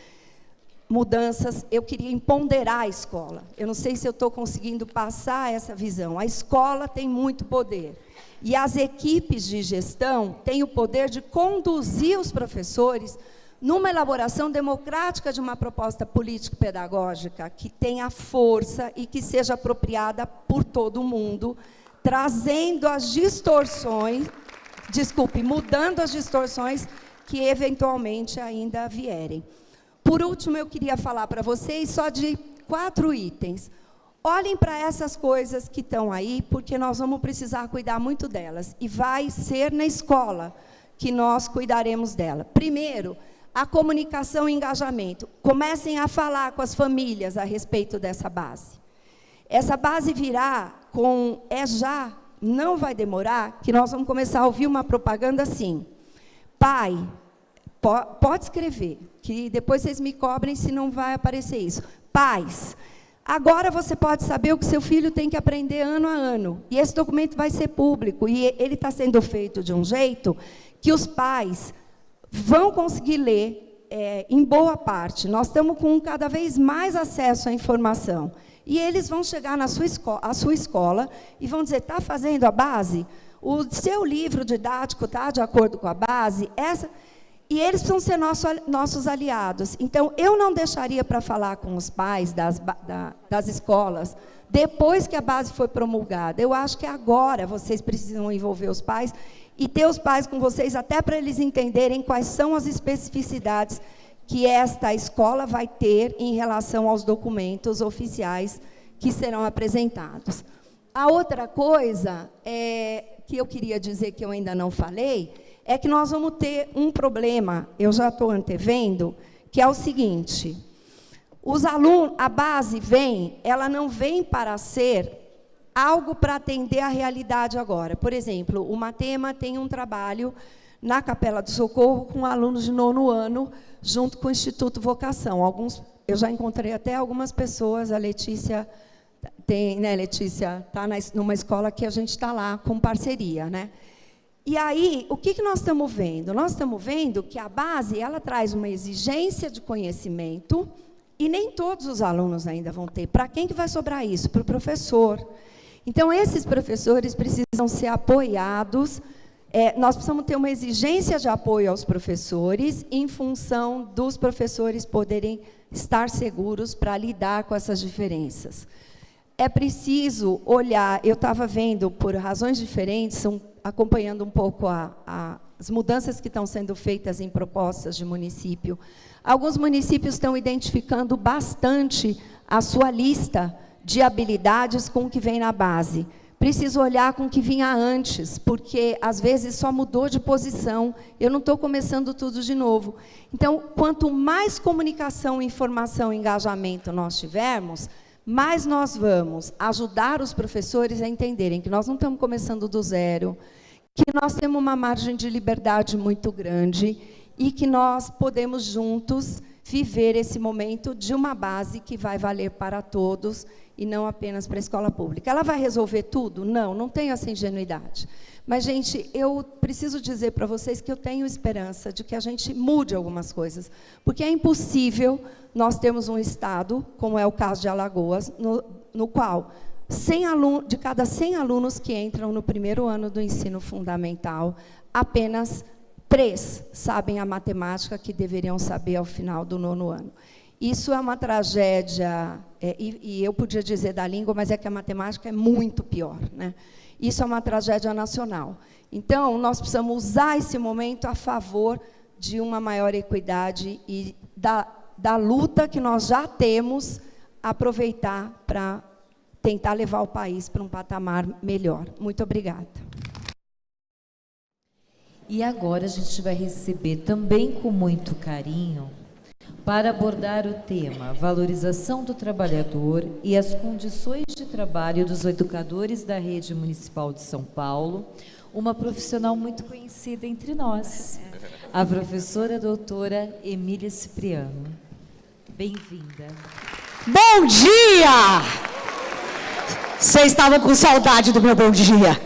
mudanças. Eu queria empoderar a escola. Eu não sei se eu estou conseguindo passar essa visão. A escola tem muito poder. E as equipes de gestão têm o poder de conduzir os professores numa elaboração democrática de uma proposta político-pedagógica que tenha força e que seja apropriada por todo mundo, trazendo as distorções, mudando as distorções que eventualmente ainda vierem. Por último, eu queria falar para vocês só de 4 itens. Olhem para essas coisas que estão aí, porque nós vamos precisar cuidar muito delas, e vai ser na escola que nós cuidaremos dela. Primeiro, a comunicação e engajamento. Comecem a falar com as famílias a respeito dessa base. Essa base virá com já, não vai demorar, que nós vamos começar a ouvir uma propaganda assim. Pai, pode escrever, que depois vocês me cobrem se não vai aparecer isso. Pais, agora você pode saber o que seu filho tem que aprender ano a ano. E esse documento vai ser público, e ele está sendo feito de um jeito que os pais vão conseguir ler em boa parte. Nós estamos com cada vez mais acesso à informação. E eles vão chegar à sua escola e vão dizer, está fazendo a base? o seu livro didático está de acordo com a base, e eles precisam ser nossos aliados. Então, eu não deixaria para falar com os pais das escolas, depois que a base foi promulgada. Eu acho que agora vocês precisam envolver os pais e ter os pais com vocês, até para eles entenderem quais são as especificidades que esta escola vai ter em relação aos documentos oficiais que serão apresentados. A outra coisa que eu queria dizer, que eu ainda não falei, é que nós vamos ter um problema, eu já estou antevendo, que é o seguinte: os alunos, a base ela não vem para ser algo para atender à realidade agora. Por exemplo, o Matema tem um trabalho na Capela do Socorro com alunos de 9º ano, junto com o Instituto Vocação. Eu já encontrei até algumas pessoas, a Letícia Letícia está numa escola que a gente está lá com parceria, né? E aí, o que nós estamos vendo? Nós estamos vendo que a base, ela traz uma exigência de conhecimento, e nem todos os alunos ainda vão ter. Para quem que vai sobrar isso? Para o professor. Então, esses professores precisam ser apoiados. Nós precisamos ter uma exigência de apoio aos professores, em função dos professores poderem estar seguros para lidar com essas diferenças. É preciso olhar, eu estava vendo, por razões diferentes, acompanhando um pouco as mudanças que estão sendo feitas em propostas de município. Alguns municípios estão identificando bastante a sua lista de habilidades com o que vem na base. Preciso olhar com o que vinha antes, porque, às vezes, só mudou de posição. Eu não estou começando tudo de novo. Então, quanto mais comunicação, informação e engajamento nós tivermos, mais nós vamos ajudar os professores a entenderem que nós não estamos começando do zero, que nós temos uma margem de liberdade muito grande e que nós podemos, juntos, viver esse momento de uma base que vai valer para todos e não apenas para a escola pública. Ela vai resolver tudo? Não, não tenho essa ingenuidade. Mas, gente, eu preciso dizer para vocês que eu tenho esperança de que a gente mude algumas coisas, porque é impossível nós termos um estado, como é o caso de Alagoas, no qual de cada 100 alunos que entram no primeiro ano do ensino fundamental, apenas 3 sabem a matemática que deveriam saber ao final do 9º ano. Isso é uma tragédia, e eu podia dizer da língua, mas é que a matemática é muito pior, né? Isso é uma tragédia nacional. Então, nós precisamos usar esse momento a favor de uma maior equidade e da luta que nós já temos, aproveitar para tentar levar o país para um patamar melhor. Muito obrigada. E agora a gente vai receber também com muito carinho, para abordar o tema valorização do trabalhador e as condições de trabalho dos educadores da Rede Municipal de São Paulo, uma profissional muito conhecida entre nós, a professora doutora Emília Cipriano. Bem-vinda. Bom dia! Vocês estavam com saudade do meu bom dia.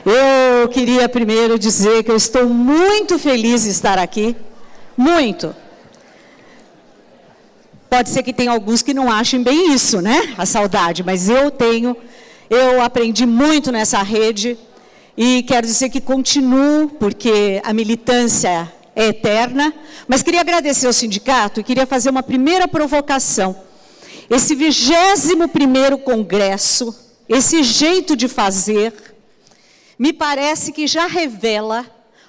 Eu queria primeiro dizer que eu estou muito feliz de estar aqui, muito. Pode ser que tenha alguns que não achem bem isso, né? A saudade, mas eu aprendi muito nessa rede e quero dizer que continuo, porque a militância é eterna, mas queria agradecer ao sindicato e queria fazer uma primeira provocação. Esse 21º congresso, esse jeito de fazer, me parece que já revela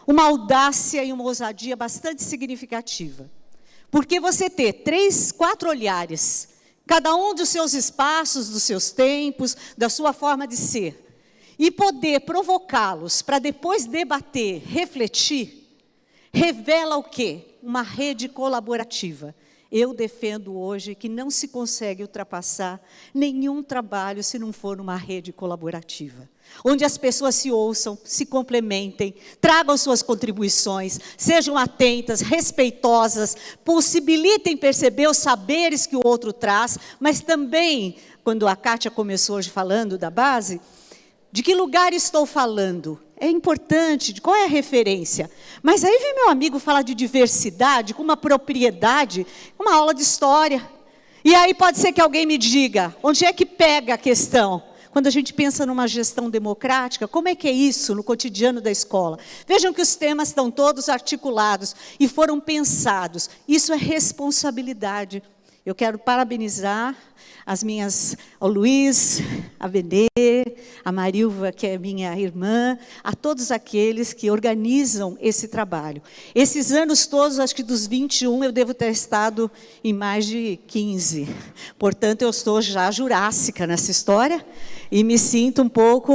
uma audácia e uma ousadia bastante significativa. Porque você ter 3, 4 olhares, cada um dos seus espaços, dos seus tempos, da sua forma de ser, e poder provocá-los para depois debater, refletir, revela o quê? Uma rede colaborativa. Eu defendo hoje que não se consegue ultrapassar nenhum trabalho se não for uma rede colaborativa, onde as pessoas se ouçam, se complementem, tragam suas contribuições, sejam atentas, respeitosas, possibilitem perceber os saberes que o outro traz, mas também, quando a Kátia começou hoje falando da base, de que lugar estou falando? É importante, de qual é a referência? Mas aí vem meu amigo falar de diversidade, com uma propriedade, uma aula de história. E aí pode ser que alguém me diga, onde é que pega a questão? quando a gente pensa numa gestão democrática, como é que é isso no cotidiano da escola? Vejam que os temas estão todos articulados e foram pensados. Isso é responsabilidade. Eu quero parabenizar ao Luiz, a Benê, a Marilva, que é minha irmã, a todos aqueles que organizam esse trabalho. Esses anos todos, acho que dos 21, eu devo ter estado em mais de 15. Portanto, eu estou já jurássica nessa história e me sinto um pouco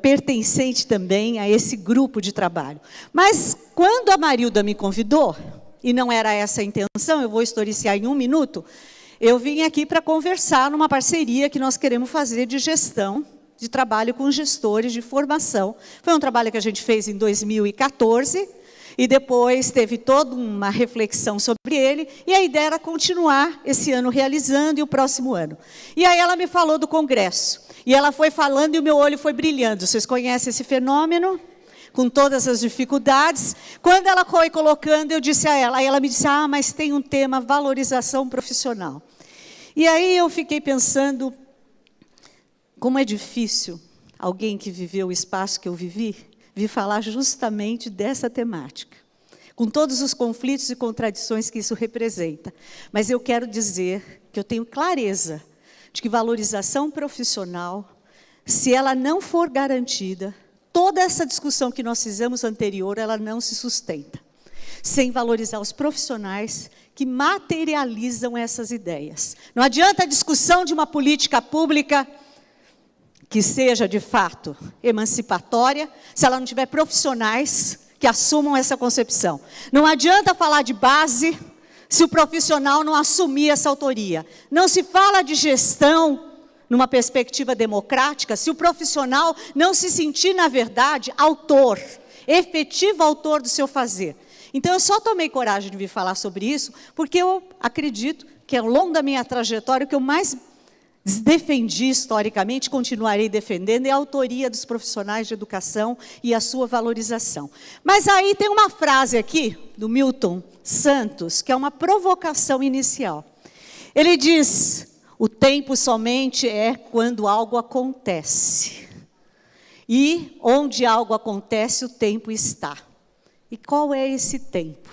pertencente também a esse grupo de trabalho. Mas, quando a Marilda me convidou, e não era essa a intenção, eu vou historiciar em 1 minuto, eu vim aqui para conversar numa parceria que nós queremos fazer de gestão, de trabalho com gestores de formação. Foi um trabalho que a gente fez em 2014, e depois teve toda uma reflexão sobre ele, e a ideia era continuar esse ano realizando e o próximo ano. E aí ela me falou do congresso, e ela foi falando e o meu olho foi brilhando. Vocês conhecem esse fenômeno? Com todas as dificuldades. Quando ela foi colocando, eu disse a ela, aí ela me disse, mas tem um tema, valorização profissional. E aí eu fiquei pensando, como é difícil alguém que viveu o espaço que eu vivi, vir falar justamente dessa temática, com todos os conflitos e contradições que isso representa. Mas eu quero dizer que eu tenho clareza de que valorização profissional, se ela não for garantida, toda essa discussão que nós fizemos anterior, ela não se sustenta, sem valorizar os profissionais que materializam essas ideias. Não adianta a discussão de uma política pública que seja, de fato, emancipatória, se ela não tiver profissionais que assumam essa concepção. Não adianta falar de base se o profissional não assumir essa autoria. Não se fala de gestão numa perspectiva democrática, se o profissional não se sentir, na verdade, autor, efetivo autor do seu fazer. Então, eu só tomei coragem de vir falar sobre isso, porque eu acredito que, ao longo da minha trajetória, o que eu mais defendi historicamente, continuarei defendendo, é a autoria dos profissionais de educação e a sua valorização. Mas aí tem uma frase aqui, do Milton Santos, que é uma provocação inicial. Ele diz: o tempo somente é quando algo acontece. E onde algo acontece, o tempo está. E qual é esse tempo?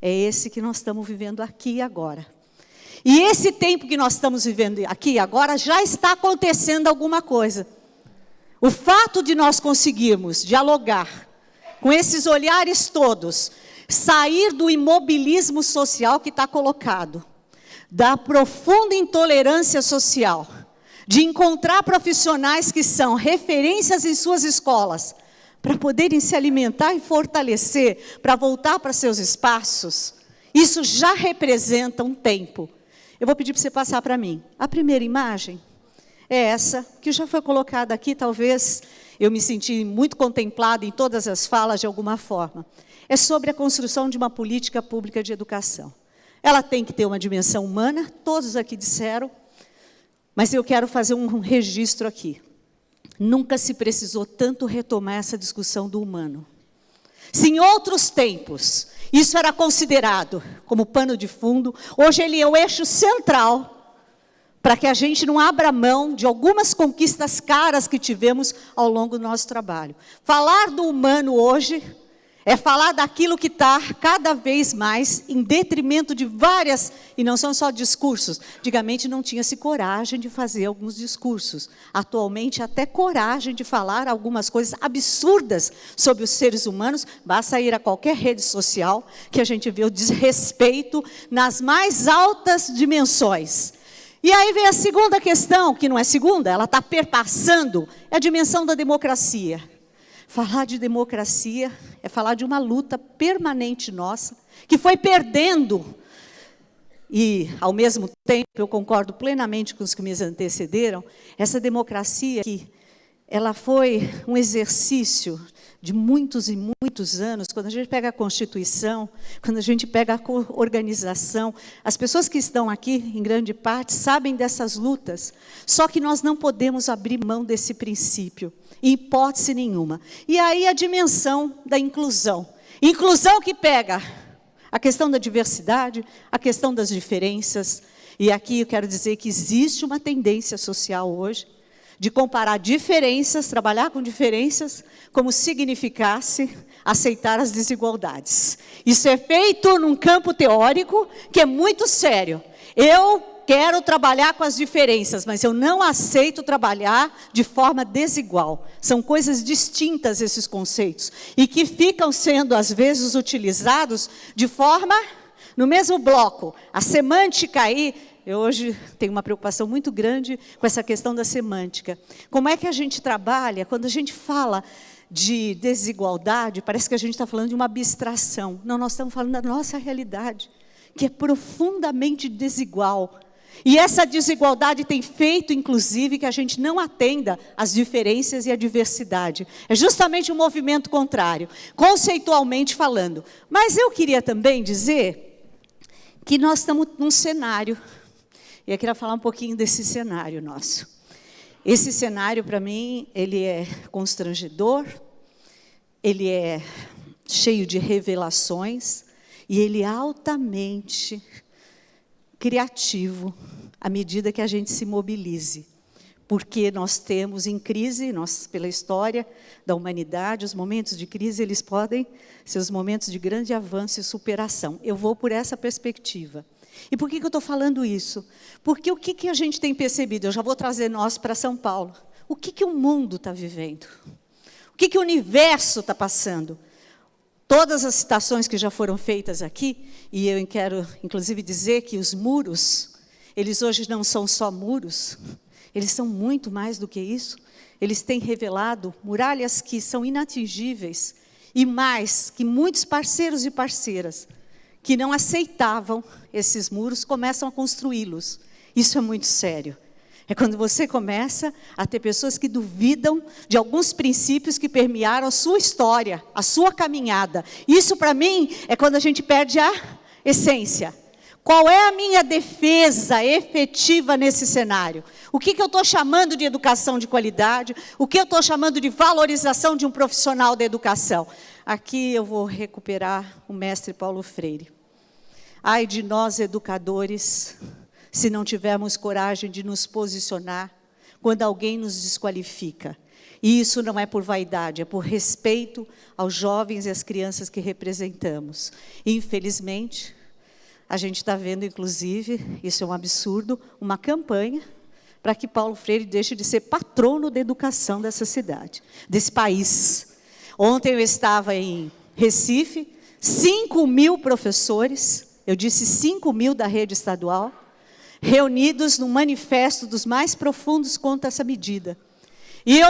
É esse que nós estamos vivendo aqui e agora. E esse tempo que nós estamos vivendo aqui e agora, já está acontecendo alguma coisa. O fato de nós conseguirmos dialogar com esses olhares todos, sair do imobilismo social que está colocado, da profunda intolerância social, de encontrar profissionais que são referências em suas escolas, para poderem se alimentar e fortalecer, para voltar para seus espaços, isso já representa um tempo. Eu vou pedir para você passar para mim. A primeira imagem é essa, que já foi colocada aqui, talvez eu me senti muito contemplada em todas as falas de alguma forma. É sobre a construção de uma política pública de educação. Ela tem que ter uma dimensão humana, todos aqui disseram, mas eu quero fazer um registro aqui. Nunca se precisou tanto retomar essa discussão do humano. Se em outros tempos isso era considerado como pano de fundo, hoje ele é o eixo central para que a gente não abra mão de algumas conquistas caras que tivemos ao longo do nosso trabalho. Falar do humano hoje é falar daquilo que está cada vez mais em detrimento de várias, e não são só discursos. Antigamente não tinha-se coragem de fazer alguns discursos. Atualmente, até coragem de falar algumas coisas absurdas sobre os seres humanos. Basta ir a qualquer rede social que a gente vê o desrespeito nas mais altas dimensões. E aí vem a segunda questão, que não é segunda, ela está perpassando, é a dimensão da democracia. Falar de democracia é falar de uma luta permanente nossa, que foi perdendo. E, ao mesmo tempo, eu concordo plenamente com os que me antecederam, essa democracia que ela foi um exercício de muitos e muitos anos. Quando a gente pega a Constituição, quando a gente pega a organização, as pessoas que estão aqui, em grande parte, sabem dessas lutas, só que nós não podemos abrir mão desse princípio, em hipótese nenhuma. E aí a dimensão da inclusão. Inclusão que pega a questão da diversidade, a questão das diferenças, e aqui eu quero dizer que existe uma tendência social hoje, de comparar diferenças, trabalhar com diferenças, como significasse aceitar as desigualdades. Isso é feito num campo teórico que é muito sério. Eu quero trabalhar com as diferenças, mas eu não aceito trabalhar de forma desigual. São coisas distintas esses conceitos, e que ficam sendo, às vezes, utilizados de forma, no mesmo bloco. A semântica aí, eu hoje tenho uma preocupação muito grande com essa questão da semântica. Como é que a gente trabalha, quando a gente fala de desigualdade, parece que a gente está falando de uma abstração. Não, nós estamos falando da nossa realidade, que é profundamente desigual. E essa desigualdade tem feito, inclusive, que a gente não atenda às diferenças e à diversidade. É justamente um movimento contrário, conceitualmente falando. Mas eu queria também dizer que nós estamos num cenário, e eu queria falar um pouquinho desse cenário nosso. Esse cenário, para mim, ele é constrangedor, ele é cheio de revelações, e ele é altamente criativo, à medida que a gente se mobilize. Porque nós temos em crise, nós, pela história da humanidade, os momentos de crise, eles podem ser os momentos de grande avanço e superação. Eu vou por essa perspectiva. E por que eu estou falando isso? Porque o que a gente tem percebido? Eu já vou trazer nós para São Paulo. O que o mundo está vivendo? O que o universo está passando? Todas as citações que já foram feitas aqui, e eu quero, inclusive, dizer que os muros, eles hoje não são só muros, eles são muito mais do que isso. Eles têm revelado muralhas que são inatingíveis, e mais, que muitos parceiros e parceiras que não aceitavam esses muros, começam a construí-los. Isso é muito sério. É quando você começa a ter pessoas que duvidam de alguns princípios que permearam a sua história, a sua caminhada. Isso, para mim, é quando a gente perde a essência. Qual é a minha defesa efetiva nesse cenário? O que eu estou chamando de educação de qualidade? O que eu estou chamando de valorização de um profissional da educação? Aqui eu vou recuperar o mestre Paulo Freire. Ai de nós, educadores, se não tivermos coragem de nos posicionar quando alguém nos desqualifica. E isso não é por vaidade, é por respeito aos jovens e às crianças que representamos. Infelizmente, a gente está vendo, inclusive, isso é um absurdo, uma campanha para que Paulo Freire deixe de ser patrono da educação dessa cidade, desse país. Ontem eu estava em Recife, 5.000 professores, eu disse 5.000 da rede estadual, reunidos num manifesto dos mais profundos contra essa medida. E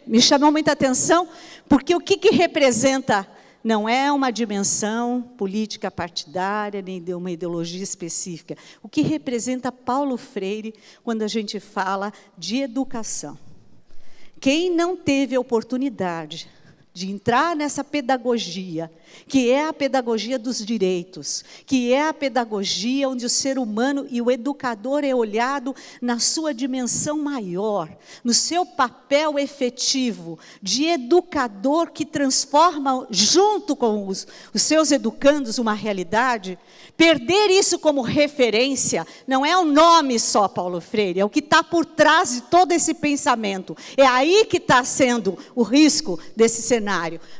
me chamou muita atenção, porque o que representa não é uma dimensão política partidária, nem de uma ideologia específica. O que representa Paulo Freire quando a gente fala de educação? Quem não teve a oportunidade de entrar nessa pedagogia, que é a pedagogia dos direitos, que é a pedagogia onde o ser humano e o educador é olhado na sua dimensão maior, no seu papel efetivo de educador que transforma, junto com os seus educandos, uma realidade. Perder isso como referência não é um nome só, Paulo Freire, é o que está por trás de todo esse pensamento. É aí que está sendo o risco desse cenário.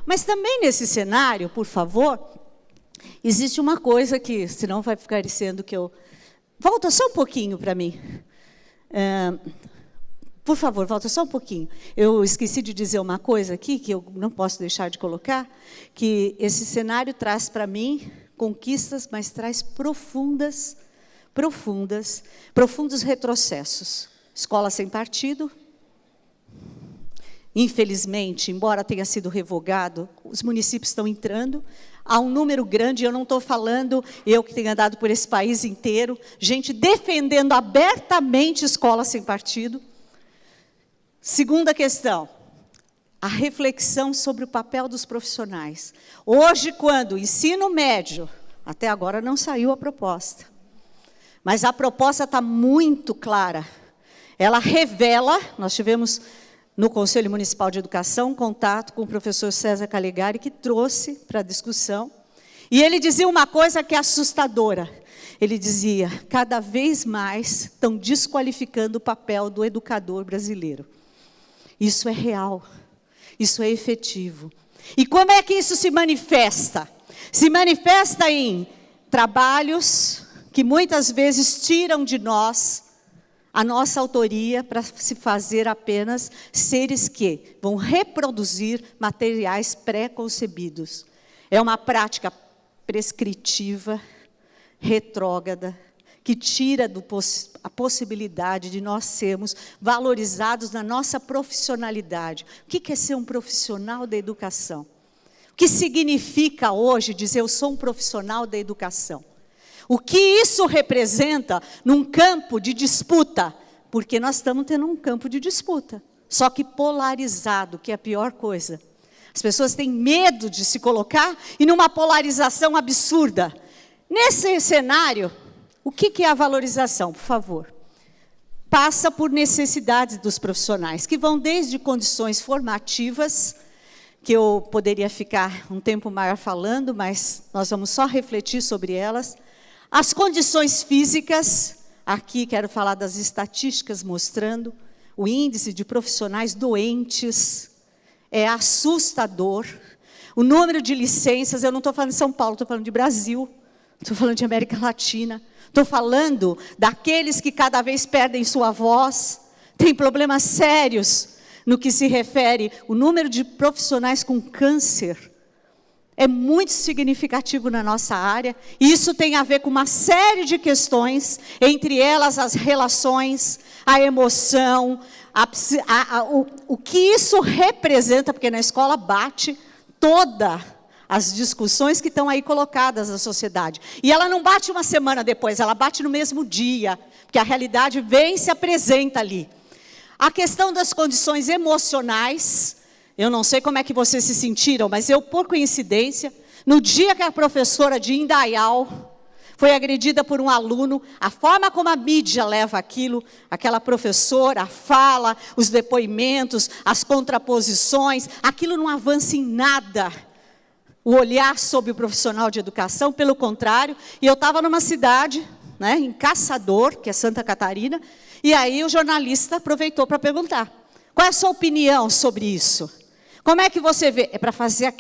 Mas também nesse cenário, por favor, existe uma coisa que, senão vai ficar parecendo que eu... Volta só um pouquinho para mim. Por favor, volta só um pouquinho. Eu esqueci de dizer uma coisa aqui, que eu não posso deixar de colocar, que esse cenário traz para mim conquistas, mas traz profundos retrocessos. Escola sem partido. Infelizmente, embora tenha sido revogado, os municípios estão entrando. Há um número grande, eu não estou falando, eu que tenho andado por esse país inteiro, gente defendendo abertamente escola sem partido. Segunda questão, a reflexão sobre o papel dos profissionais. Hoje, quando o ensino médio, até agora não saiu a proposta, mas a proposta está muito clara. Ela revela, nós tivemos no Conselho Municipal de Educação contato com o professor César Calegari, que trouxe para a discussão, e ele dizia uma coisa que é assustadora, ele dizia, cada vez mais estão desqualificando o papel do educador brasileiro. Isso é real, isso é efetivo. E como é que isso se manifesta? Se manifesta em trabalhos que muitas vezes tiram de nós a nossa autoria para se fazer apenas seres que vão reproduzir materiais pré-concebidos. É uma prática prescritiva, retrógrada, que tira a possibilidade de nós sermos valorizados na nossa profissionalidade. O que é ser um profissional da educação? O que significa hoje dizer eu sou um profissional da educação? O que isso representa num campo de disputa? Porque nós estamos tendo um campo de disputa, só que polarizado, que é a pior coisa. As pessoas têm medo de se colocar e numa polarização absurda. Nesse cenário, o que é a valorização, por favor? Passa por necessidades dos profissionais, que vão desde condições formativas, que eu poderia ficar um tempo maior falando, mas nós vamos só refletir sobre elas. As condições físicas, aqui quero falar das estatísticas mostrando o índice de profissionais doentes, é assustador. O número de licenças, eu não estou falando de São Paulo, estou falando de Brasil, estou falando de América Latina, estou falando daqueles que cada vez perdem sua voz, tem problemas sérios no que se refere o número de profissionais com câncer. É muito significativo na nossa área, e isso tem a ver com uma série de questões, entre elas as relações, a emoção, o que isso representa, porque na escola bate todas as discussões que estão aí colocadas na sociedade. E ela não bate uma semana depois, ela bate no mesmo dia, porque a realidade vem e se apresenta ali. A questão das condições emocionais, eu não sei como é que vocês se sentiram, mas eu, por coincidência, no dia que a professora de Indaial foi agredida por um aluno, a forma como a mídia leva aquilo, aquela professora, a fala, os depoimentos, as contraposições, aquilo não avança em nada. O olhar sobre o profissional de educação, pelo contrário, e eu estava numa cidade, né, em Caçador, que é Santa Catarina, e aí o jornalista aproveitou para perguntar, qual é a sua opinião sobre isso? Como é que você vê? É para fazer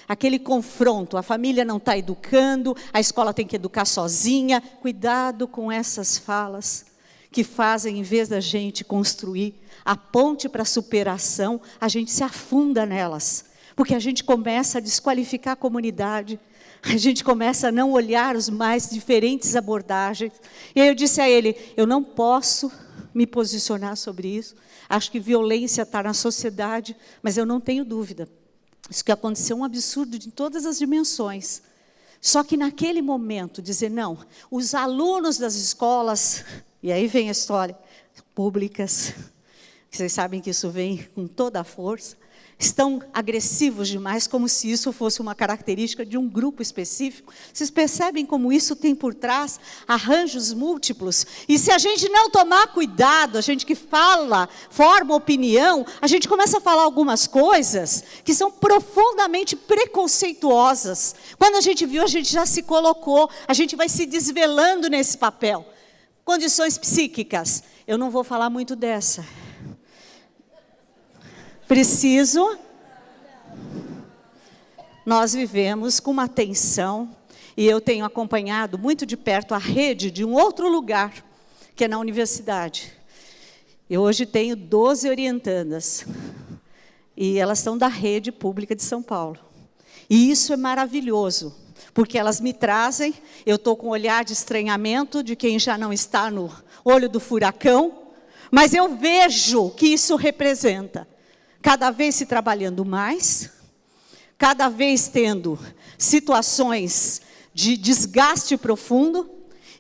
aquele confronto, a família não está educando, a escola tem que educar sozinha. Cuidado com essas falas que fazem, em vez da gente construir a ponte para a superação, a gente se afunda nelas, porque a gente começa a desqualificar a comunidade, a gente começa a não olhar os mais diferentes abordagens. E aí eu disse a ele, eu não posso me posicionar sobre isso, acho que violência está na sociedade, mas eu não tenho dúvida. Isso que aconteceu é um absurdo em todas as dimensões. Só que naquele momento, dizer, não, os alunos das escolas, e aí vem a história, públicas, vocês sabem que isso vem com toda a força, estão agressivos demais, como se isso fosse uma característica de um grupo específico. Vocês percebem como isso tem por trás arranjos múltiplos? E se a gente não tomar cuidado, a gente que fala, forma opinião, a gente começa a falar algumas coisas que são profundamente preconceituosas. Quando a gente viu, a gente já se colocou, a gente vai se desvelando nesse papel. Condições psíquicas, eu não vou falar muito dessa. Nós vivemos com uma tensão, e eu tenho acompanhado muito de perto a rede de um outro lugar, que é na universidade. Eu hoje tenho 12 orientandas, e elas são da rede pública de São Paulo. E isso é maravilhoso, porque elas me trazem, eu estou com um olhar de estranhamento de quem já não está no olho do furacão, mas eu vejo o que isso representa. Cada vez se trabalhando mais, cada vez tendo situações de desgaste profundo,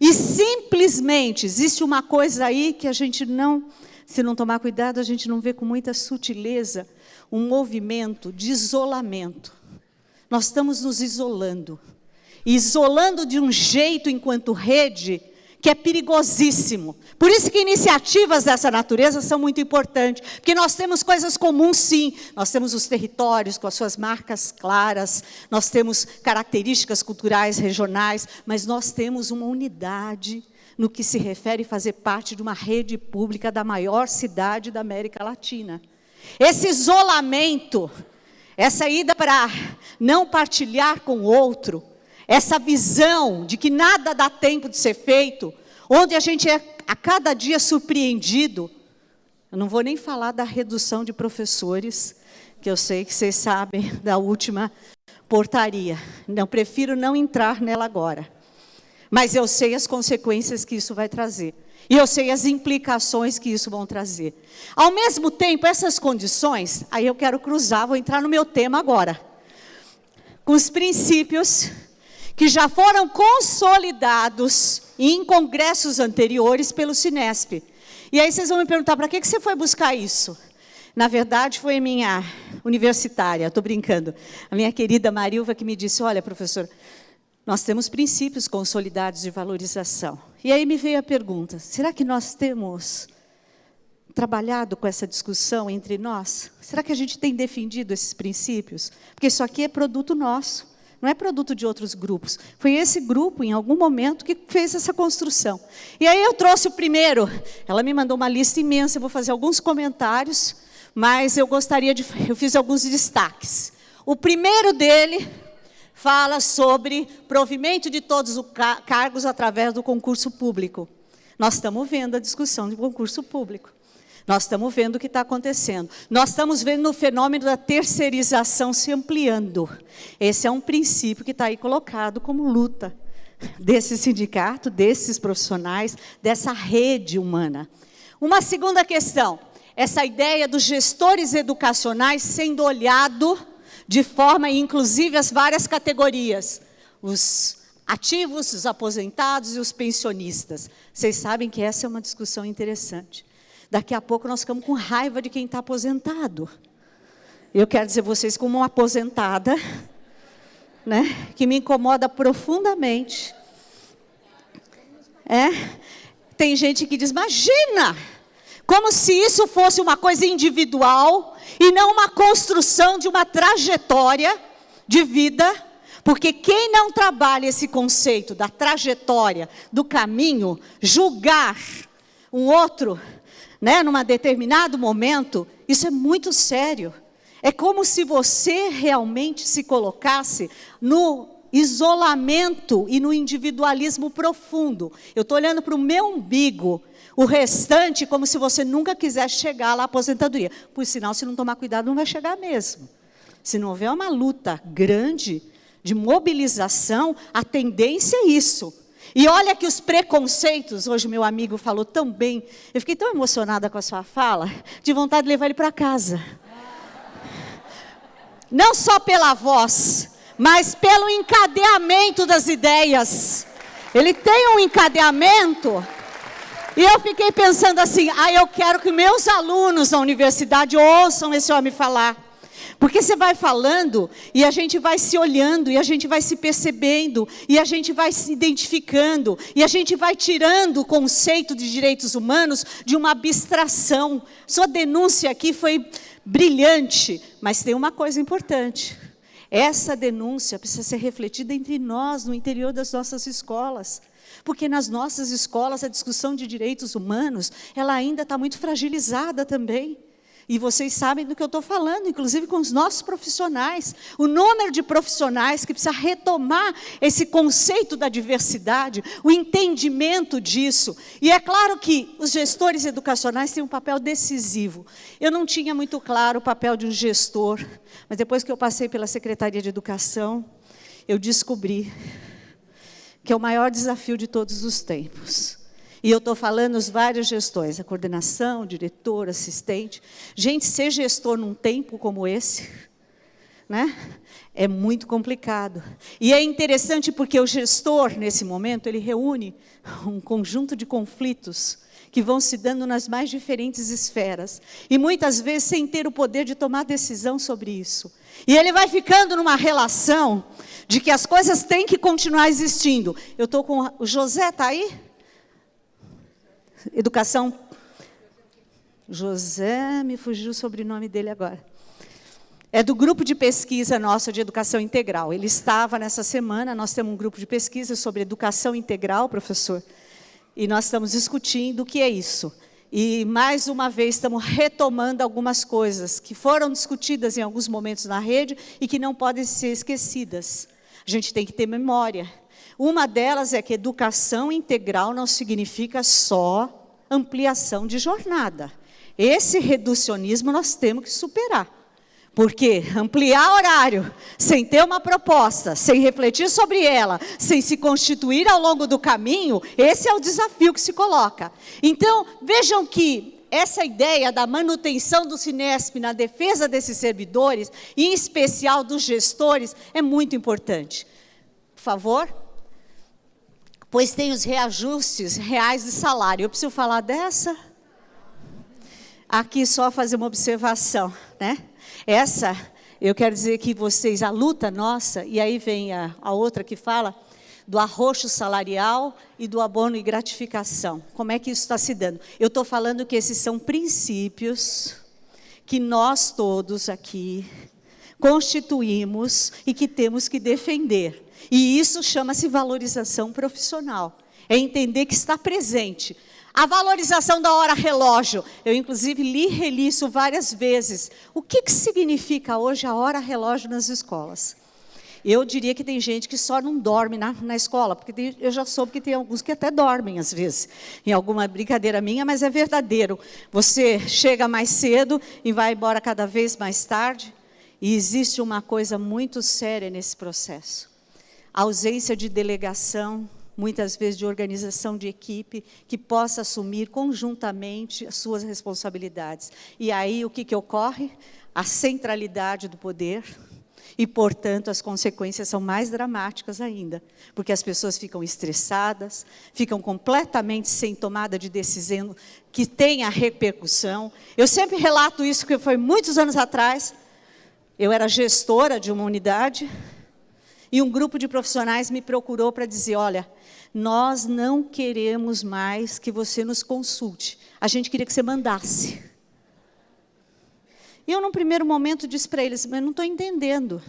e simplesmente existe uma coisa aí que a gente não, se não tomar cuidado, a gente não vê com muita sutileza, um movimento de isolamento. Nós estamos nos isolando, isolando de um jeito enquanto rede, que é perigosíssimo. Por isso que iniciativas dessa natureza são muito importantes, porque nós temos coisas comuns, sim. Nós temos os territórios com as suas marcas claras, nós temos características culturais regionais, mas nós temos uma unidade no que se refere a fazer parte de uma rede pública da maior cidade da América Latina. Esse isolamento, essa ida para não partilhar com o outro, essa visão de que nada dá tempo de ser feito, onde a gente é a cada dia surpreendido. Eu não vou nem falar da redução de professores, que eu sei que vocês sabem da última portaria. Não, prefiro não entrar nela agora. Mas eu sei as consequências que isso vai trazer. E eu sei as implicações que isso vão trazer. Ao mesmo tempo, essas condições, aí eu quero cruzar, vou entrar no meu tema agora. Com os princípios que já foram consolidados em congressos anteriores pelo Cinesp. E aí vocês vão me perguntar, para que você foi buscar isso? Na verdade, foi a minha universitária, estou brincando, a minha querida Marilva que me disse, olha, professor, nós temos princípios consolidados de valorização. E aí me veio a pergunta, será que nós temos trabalhado com essa discussão entre nós? Será que a gente tem defendido esses princípios? Porque isso aqui é produto nosso. Não é produto de outros grupos. Foi esse grupo, em algum momento, que fez essa construção. E aí eu trouxe o primeiro. Ela me mandou uma lista imensa, eu vou fazer alguns comentários, mas eu fiz alguns destaques. O primeiro dele fala sobre provimento de todos os cargos através do concurso público. Nós estamos vendo a discussão de concurso público. Nós estamos vendo o que está acontecendo. Nós estamos vendo o fenômeno da terceirização se ampliando. Esse é um princípio que está aí colocado como luta desse sindicato, desses profissionais, dessa rede humana. Uma segunda questão, essa ideia dos gestores educacionais sendo olhado de forma, inclusive, as várias categorias. Os ativos, os aposentados e os pensionistas. Vocês sabem que essa é uma discussão interessante. Daqui a pouco nós ficamos com raiva de quem está aposentado. Eu quero dizer a vocês, como uma aposentada, né, que me incomoda profundamente. Tem gente que diz, imagina, como se isso fosse uma coisa individual e não uma construção de uma trajetória de vida, porque quem não trabalha esse conceito da trajetória, do caminho, julgar um outro, né, num determinado momento, isso é muito sério. É como se você realmente se colocasse no isolamento e no individualismo profundo. Eu estou olhando para o meu umbigo, o restante como se você nunca quisesse chegar lá à aposentadoria. Por sinal, se não tomar cuidado, não vai chegar mesmo. Se não houver uma luta grande de mobilização, a tendência é isso. E olha que os preconceitos, hoje meu amigo falou tão bem, eu fiquei tão emocionada com a sua fala, de vontade de levar ele para casa. Não só pela voz, mas pelo encadeamento das ideias. Ele tem um encadeamento, e eu fiquei pensando assim, eu quero que meus alunos na universidade ouçam esse homem falar. Porque você vai falando, e a gente vai se olhando, e a gente vai se percebendo, e a gente vai se identificando, e a gente vai tirando o conceito de direitos humanos de uma abstração. Sua denúncia aqui foi brilhante, mas tem uma coisa importante. Essa denúncia precisa ser refletida entre nós, no interior das nossas escolas. Porque nas nossas escolas a discussão de direitos humanos, ela ainda está muito fragilizada também. E vocês sabem do que eu estou falando, inclusive com os nossos profissionais. O número de profissionais que precisa retomar esse conceito da diversidade, o entendimento disso. E é claro que os gestores educacionais têm um papel decisivo. Eu não tinha muito claro o papel de um gestor, mas depois que eu passei pela Secretaria de Educação, eu descobri que é o maior desafio de todos os tempos. E eu estou falando os vários gestores, a coordenação, o diretor, assistente. Gente, ser gestor num tempo como esse, né, é muito complicado. E é interessante porque o gestor, nesse momento, ele reúne um conjunto de conflitos que vão se dando nas mais diferentes esferas. E muitas vezes sem ter o poder de tomar decisão sobre isso. E ele vai ficando numa relação de que as coisas têm que continuar existindo. Eu estou com... O José está aí? educação... José, me fugiu o sobrenome dele agora. É do grupo de pesquisa nosso de educação integral. Ele estava nessa semana, nós temos um grupo de pesquisa sobre educação integral, professor, e nós estamos discutindo o que é isso. E, mais uma vez, estamos retomando algumas coisas que foram discutidas em alguns momentos na rede e que não podem ser esquecidas. A gente tem que ter memória. Uma delas é que educação integral não significa só ampliação de jornada. Esse reducionismo nós temos que superar. Porque ampliar horário, sem ter uma proposta, sem refletir sobre ela, sem se constituir ao longo do caminho, esse é o desafio que se coloca. Então, vejam que essa ideia da manutenção do Cinesp na defesa desses servidores, e em especial dos gestores, é muito importante. Por favor? Pois tem os reajustes reais de salário. Eu preciso falar dessa? Aqui só fazer uma observação, né? Essa, eu quero dizer que vocês, a luta nossa, e aí vem a outra que fala do arroxo salarial e do abono e gratificação. Como é que isso está se dando? Eu estou falando que esses são princípios que nós todos aqui constituímos e que temos que defender. E isso chama-se valorização profissional. É entender que está presente. A valorização da hora relógio, eu inclusive li e reli isso várias vezes. O que significa hoje a hora relógio nas escolas? Eu diria que tem gente que só não dorme na escola, porque eu já soube que tem alguns que até dormem às vezes, em alguma brincadeira minha, mas é verdadeiro. Você chega mais cedo e vai embora cada vez mais tarde, e existe uma coisa muito séria nesse processo. A ausência de delegação, muitas vezes de organização de equipe, que possa assumir conjuntamente as suas responsabilidades. E aí o que ocorre? A centralidade do poder e, portanto, as consequências são mais dramáticas ainda, porque as pessoas ficam estressadas, ficam completamente sem tomada de decisão que tenha repercussão. Eu sempre relato isso, porque foi muitos anos atrás, eu era gestora de uma unidade, e um grupo de profissionais me procurou para dizer, olha, nós não queremos mais que você nos consulte. A gente queria que você mandasse. E eu, num primeiro momento, disse para eles, mas não estou entendendo.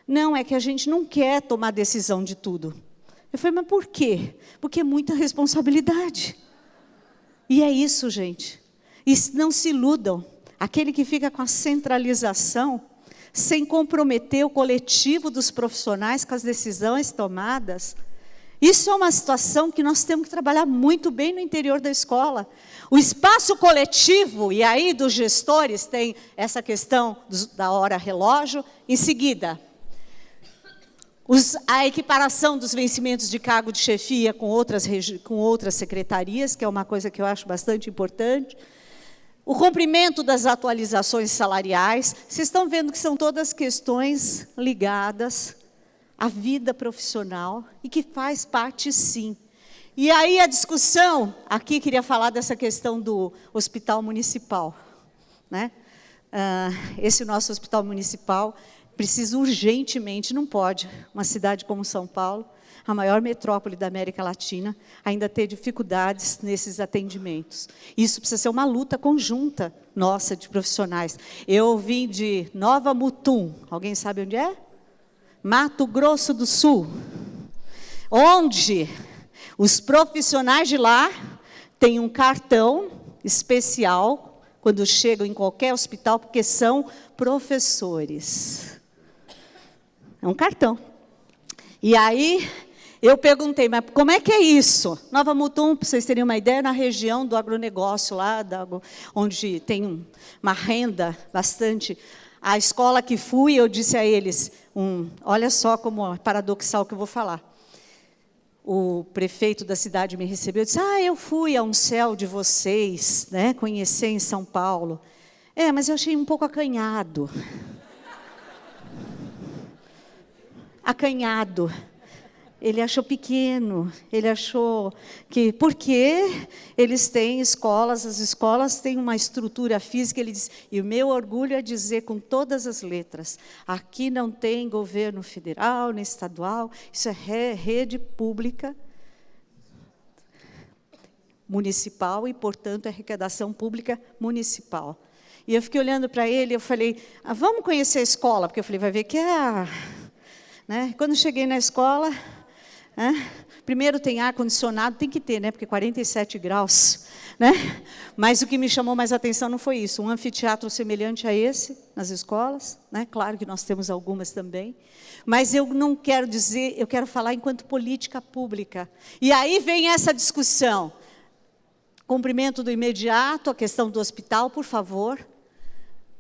Não, é que a gente não quer tomar decisão de tudo. Eu falei, mas por quê? Porque é muita responsabilidade. E é isso, gente. E não se iludam. Aquele que fica com a centralização, sem comprometer o coletivo dos profissionais com as decisões tomadas, isso é uma situação que nós temos que trabalhar muito bem no interior da escola. O espaço coletivo, e aí dos gestores, tem essa questão da hora relógio. Em seguida, a equiparação dos vencimentos de cargo de chefia com outras secretarias, que é uma coisa que eu acho bastante importante. O cumprimento das atualizações salariais. Vocês estão vendo que são todas questões ligadas à vida profissional e que faz parte, sim. E aí a discussão, aqui queria falar dessa questão do hospital municipal, né? Esse nosso hospital municipal precisa urgentemente, não pode, uma cidade como São Paulo, a maior metrópole da América Latina, ainda ter dificuldades nesses atendimentos. Isso precisa ser uma luta conjunta nossa, de profissionais. Eu vim de Nova Mutum, alguém sabe onde é? Mato Grosso do Sul, onde os profissionais de lá têm um cartão especial quando chegam em qualquer hospital, porque são professores. É um cartão. E aí eu perguntei, mas como é que é isso? Nova Mutum, para vocês terem uma ideia, na região do agronegócio, lá, onde tem uma renda bastante. A escola que fui, eu disse a eles, olha só como é paradoxal que eu vou falar. O prefeito da cidade me recebeu e disse, eu fui a um céu de vocês, né, conhecer em São Paulo. Mas eu achei um pouco acanhado. Acanhado. Ele achou pequeno, ele achou que... Porque eles têm escolas, as escolas têm uma estrutura física, ele diz, e o meu orgulho é dizer com todas as letras, aqui não tem governo federal, nem estadual, isso é rede pública. municipal e, portanto, arrecadação pública municipal. E eu fiquei olhando para ele, eu falei, vamos conhecer a escola, porque eu falei, vai ver que é... Né? Quando eu cheguei na escola, primeiro tem ar-condicionado, tem que ter, né? Porque 47 graus. Né? Mas o que me chamou mais atenção não foi isso, um anfiteatro semelhante a esse, nas escolas, né? Claro que nós temos algumas também, mas eu não quero dizer, eu quero falar enquanto política pública. E aí vem essa discussão, cumprimento do imediato, a questão do hospital, por favor,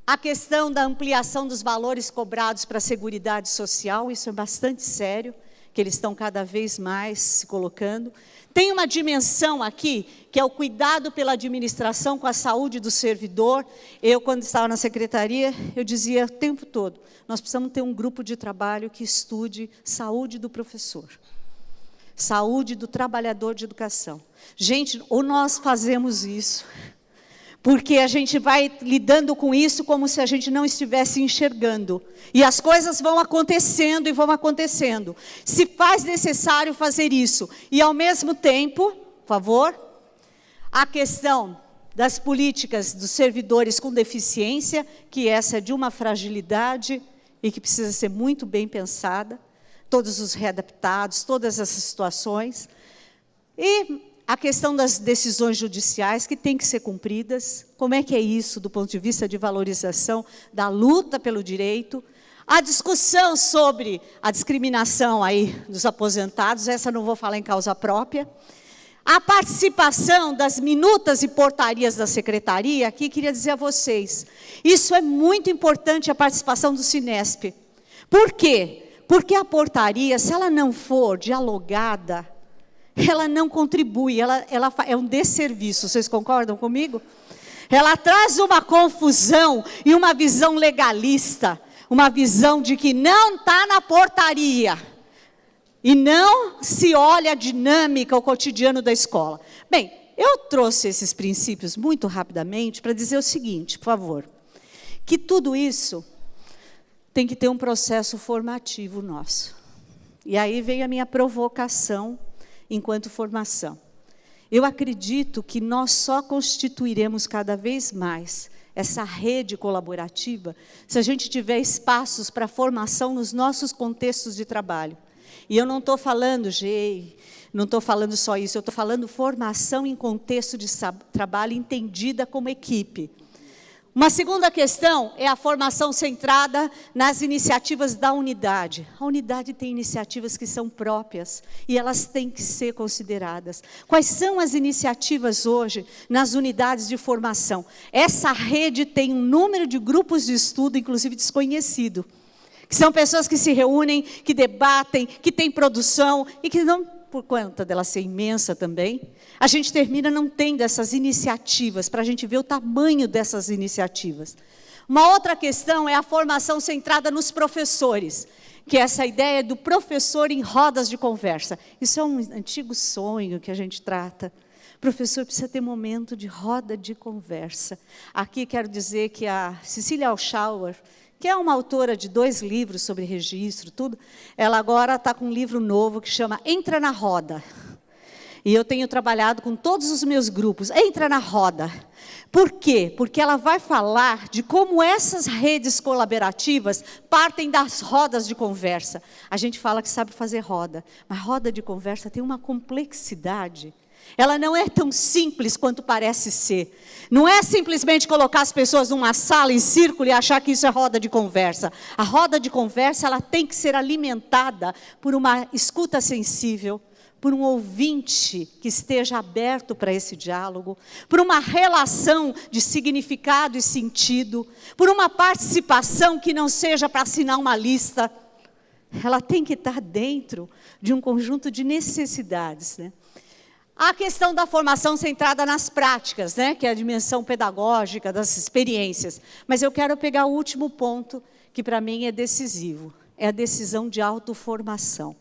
a questão da ampliação dos valores cobrados para a Seguridade Social, isso é bastante sério, que eles estão cada vez mais se colocando. Tem uma dimensão aqui, que é o cuidado pela administração com a saúde do servidor. Eu, quando estava na secretaria, eu dizia o tempo todo, nós precisamos ter um grupo de trabalho que estude saúde do professor, saúde do trabalhador de educação. Gente, ou nós fazemos isso, porque a gente vai lidando com isso como se a gente não estivesse enxergando. E as coisas vão acontecendo e vão acontecendo. Se faz necessário fazer isso. E, ao mesmo tempo, por favor, a questão das políticas dos servidores com deficiência, que essa é de uma fragilidade e que precisa ser muito bem pensada, todos os readaptados, todas essas situações. E a questão das decisões judiciais que têm que ser cumpridas, como é que é isso do ponto de vista de valorização da luta pelo direito, a discussão sobre a discriminação aí dos aposentados, essa não vou falar em causa própria, a participação das minutas e portarias da secretaria, aqui queria dizer a vocês, isso é muito importante, a participação do Cinesp. Por quê? Porque a portaria, se ela não for dialogada, ela não contribui, ela é um desserviço, vocês concordam comigo? Ela traz uma confusão e uma visão legalista, uma visão de que não está na portaria, e não se olha a dinâmica, o cotidiano da escola. Bem, eu trouxe esses princípios muito rapidamente para dizer o seguinte, por favor, que tudo isso tem que ter um processo formativo nosso. E aí vem a minha provocação, enquanto formação. Eu acredito que nós só constituiremos cada vez mais essa rede colaborativa se a gente tiver espaços para formação nos nossos contextos de trabalho. E eu não estou falando, não estou falando só isso, eu estou falando formação em contexto de trabalho entendida como equipe. Uma segunda questão é a formação centrada nas iniciativas da unidade. A unidade tem iniciativas que são próprias e elas têm que ser consideradas. Quais são as iniciativas hoje nas unidades de formação? Essa rede tem um número de grupos de estudo, inclusive desconhecido, que são pessoas que se reúnem, que debatem, que têm produção e que não, por conta dela ser imensa também, a gente termina não tendo essas iniciativas, para a gente ver o tamanho dessas iniciativas. Uma outra questão é a formação centrada nos professores, que é essa ideia do professor em rodas de conversa. Isso é um antigo sonho que a gente trata. O professor precisa ter momento de roda de conversa. Aqui quero dizer que a Cecília Alschauer, que é uma autora de 2 livros sobre registro, tudo, ela agora está com um livro novo que chama Entra na Roda. E eu tenho trabalhado com todos os meus grupos, entra na roda. Por quê? Porque ela vai falar de como essas redes colaborativas partem das rodas de conversa. A gente fala que sabe fazer roda, mas roda de conversa tem uma complexidade. Ela não é tão simples quanto parece ser. Não é simplesmente colocar as pessoas numa sala em círculo e achar que isso é roda de conversa. A roda de conversa ela tem que ser alimentada por uma escuta sensível, por um ouvinte que esteja aberto para esse diálogo, por uma relação de significado e sentido, por uma participação que não seja para assinar uma lista. Ela tem que estar dentro de um conjunto de necessidades, né? A questão da formação centrada nas práticas, né, que é a dimensão pedagógica das experiências. Mas eu quero pegar o último ponto, que para mim é decisivo, é a decisão de autoformação.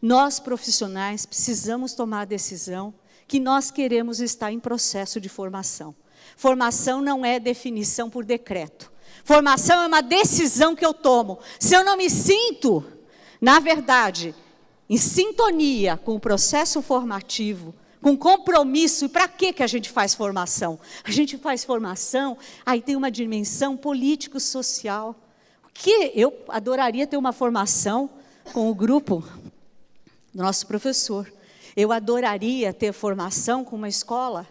Nós, profissionais, precisamos tomar a decisão que nós queremos estar em processo de formação. Formação não é definição por decreto. Formação é uma decisão que eu tomo. Se eu não me sinto, na verdade, em sintonia com o processo formativo, com compromisso. E para que a gente faz formação? A gente faz formação, aí tem uma dimensão político-social. Que eu adoraria ter uma formação com o grupo do nosso professor. Eu adoraria ter formação com uma escola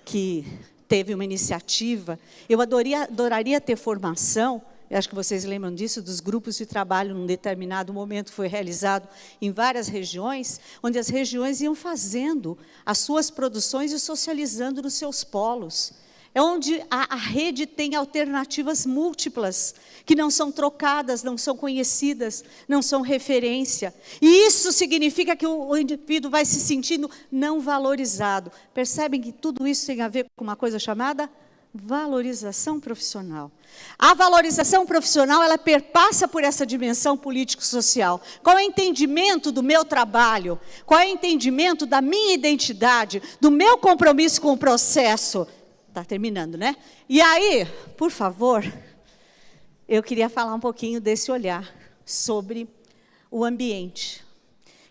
que teve uma iniciativa. Eu adoraria ter formação, eu acho que vocês lembram disso, dos grupos de trabalho num determinado momento foi realizado em várias regiões, onde as regiões iam fazendo as suas produções e socializando nos seus polos. É onde a rede tem alternativas múltiplas, que não são trocadas, não são conhecidas, não são referência. E isso significa que o indivíduo vai se sentindo não valorizado. Percebem que tudo isso tem a ver com uma coisa chamada valorização profissional. A valorização profissional, ela perpassa por essa dimensão político-social. Qual é o entendimento do meu trabalho? Qual é o entendimento da minha identidade, do meu compromisso com o processo? Está terminando, né? E aí, por favor, eu queria falar um pouquinho desse olhar sobre o ambiente,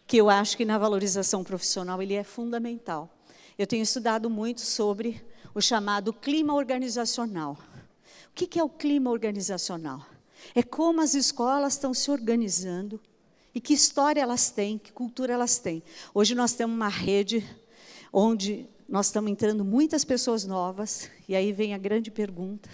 que eu acho que na valorização profissional ele é fundamental. Eu tenho estudado muito sobre o chamado clima organizacional. O que é o clima organizacional? É como as escolas estão se organizando e que história elas têm, que cultura elas têm. Hoje nós temos uma rede onde nós estamos entrando muitas pessoas novas, e aí vem a grande pergunta: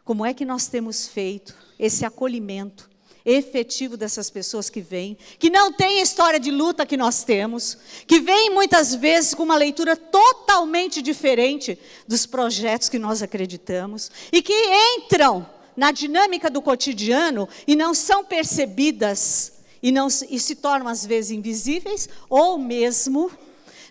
como é que nós temos feito esse acolhimento efetivo dessas pessoas que vêm, que não têm a história de luta que nós temos, que vêm muitas vezes com uma leitura totalmente diferente dos projetos que nós acreditamos, e que entram na dinâmica do cotidiano e não são percebidas, e se tornam às vezes invisíveis, ou mesmo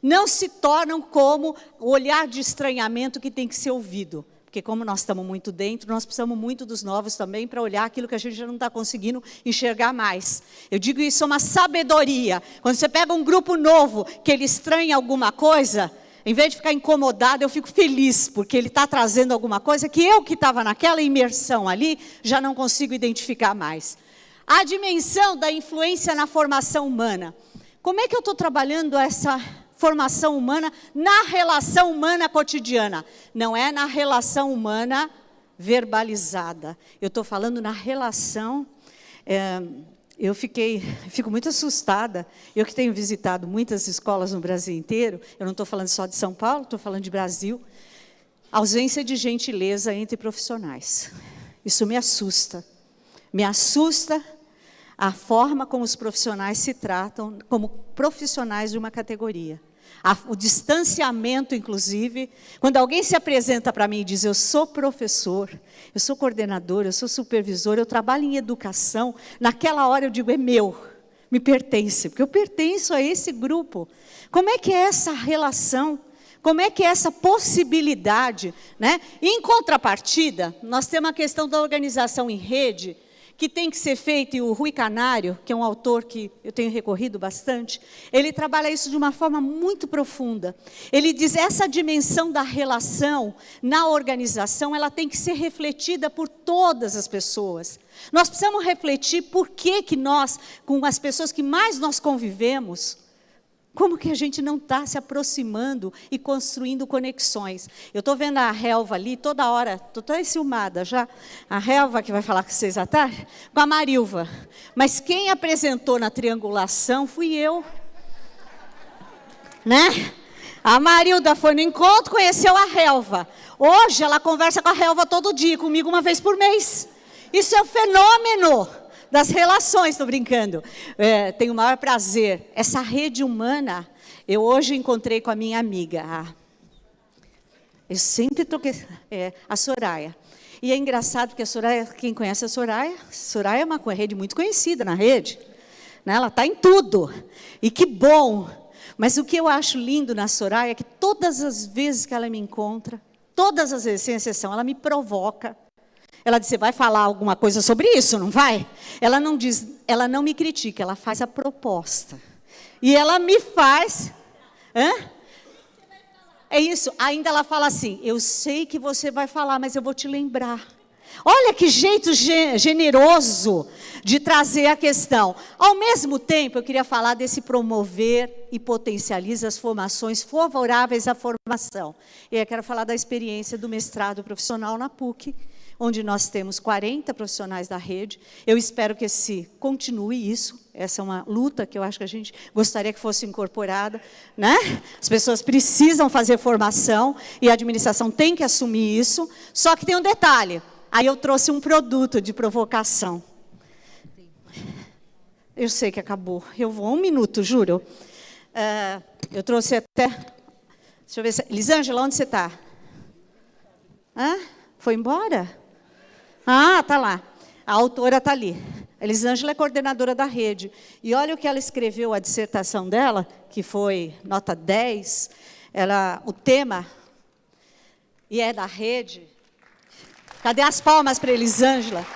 não se tornam como o olhar de estranhamento que tem que ser ouvido. Porque como nós estamos muito dentro, nós precisamos muito dos novos também para olhar aquilo que a gente já não está conseguindo enxergar mais. Eu digo isso é uma sabedoria. Quando você pega um grupo novo, que ele estranha alguma coisa, em vez de ficar incomodado, eu fico feliz, porque ele está trazendo alguma coisa que eu que estava naquela imersão ali, já não consigo identificar mais. A dimensão da influência na formação humana. Como é que eu estou trabalhando essa formação humana na relação humana cotidiana? Não é na relação humana verbalizada. Eu estou falando na relação... eu fico muito assustada. Eu que tenho visitado muitas escolas no Brasil inteiro, eu não estou falando só de São Paulo, estou falando de Brasil. Ausência de gentileza entre profissionais. Isso me assusta. Me assusta a forma como os profissionais se tratam como profissionais de uma categoria. O distanciamento, inclusive, quando alguém se apresenta para mim e diz: eu sou professor, eu sou coordenador, eu sou supervisor, eu trabalho em educação, naquela hora eu digo: é meu, me pertence, porque eu pertenço a esse grupo. Como é que é essa relação? Como é que é essa possibilidade, né? Em contrapartida, nós temos a questão da organização em rede, que tem que ser feito, e o Rui Canário, que é um autor que eu tenho recorrido bastante, ele trabalha isso de uma forma muito profunda. Ele diz: essa dimensão da relação na organização, ela tem que ser refletida por todas as pessoas. Nós precisamos refletir por que nós, com as pessoas que mais nós convivemos, como que a gente não está se aproximando e construindo conexões? Eu estou vendo a Helva ali, toda hora, estou toda enciumada já. A Helva, que vai falar com vocês à tarde, com a Marilva. Mas quem apresentou na triangulação fui eu. Né? A Marilda foi no encontro, conheceu a Helva. Hoje ela conversa com a Helva todo dia, comigo uma vez por mês. Isso é um fenômeno das relações, estou brincando. Tenho o maior prazer. Essa rede humana, eu hoje encontrei com a minha amiga, eu sempre toquei, a Soraya. E é engraçado porque a Soraya, quem conhece a Soraya é uma rede muito conhecida na rede, né? Ela está em tudo, e que bom. Mas o que eu acho lindo na Soraya é que todas as vezes que ela me encontra, todas as vezes, sem exceção, ela me provoca. Ela diz: você vai falar alguma coisa sobre isso, não vai? Ela não diz, ela não me critica, ela faz a proposta. E ela me faz... É isso, ainda ela fala assim: eu sei que você vai falar, mas eu vou te lembrar. Olha que jeito generoso de trazer a questão. Ao mesmo tempo, eu queria falar desse promover e potencializa as formações favoráveis à formação. E eu quero falar da experiência do mestrado profissional na PUC, onde nós temos 40 profissionais da rede. Eu espero que continue isso. Essa é uma luta que eu acho que a gente gostaria que fosse incorporada, né? As pessoas precisam fazer formação e a administração tem que assumir isso. Só que tem um detalhe. Aí eu trouxe um produto de provocação. Eu sei que acabou. Eu vou 1 minuto, juro. Eu trouxe até... Deixa eu ver se... Elisângela, onde você está? Foi embora? Está lá. A autora está ali. A Elisângela é coordenadora da rede. E olha o que ela escreveu, a dissertação dela, que foi nota 10. O tema, e é da rede. Cadê as palmas para a Elisângela?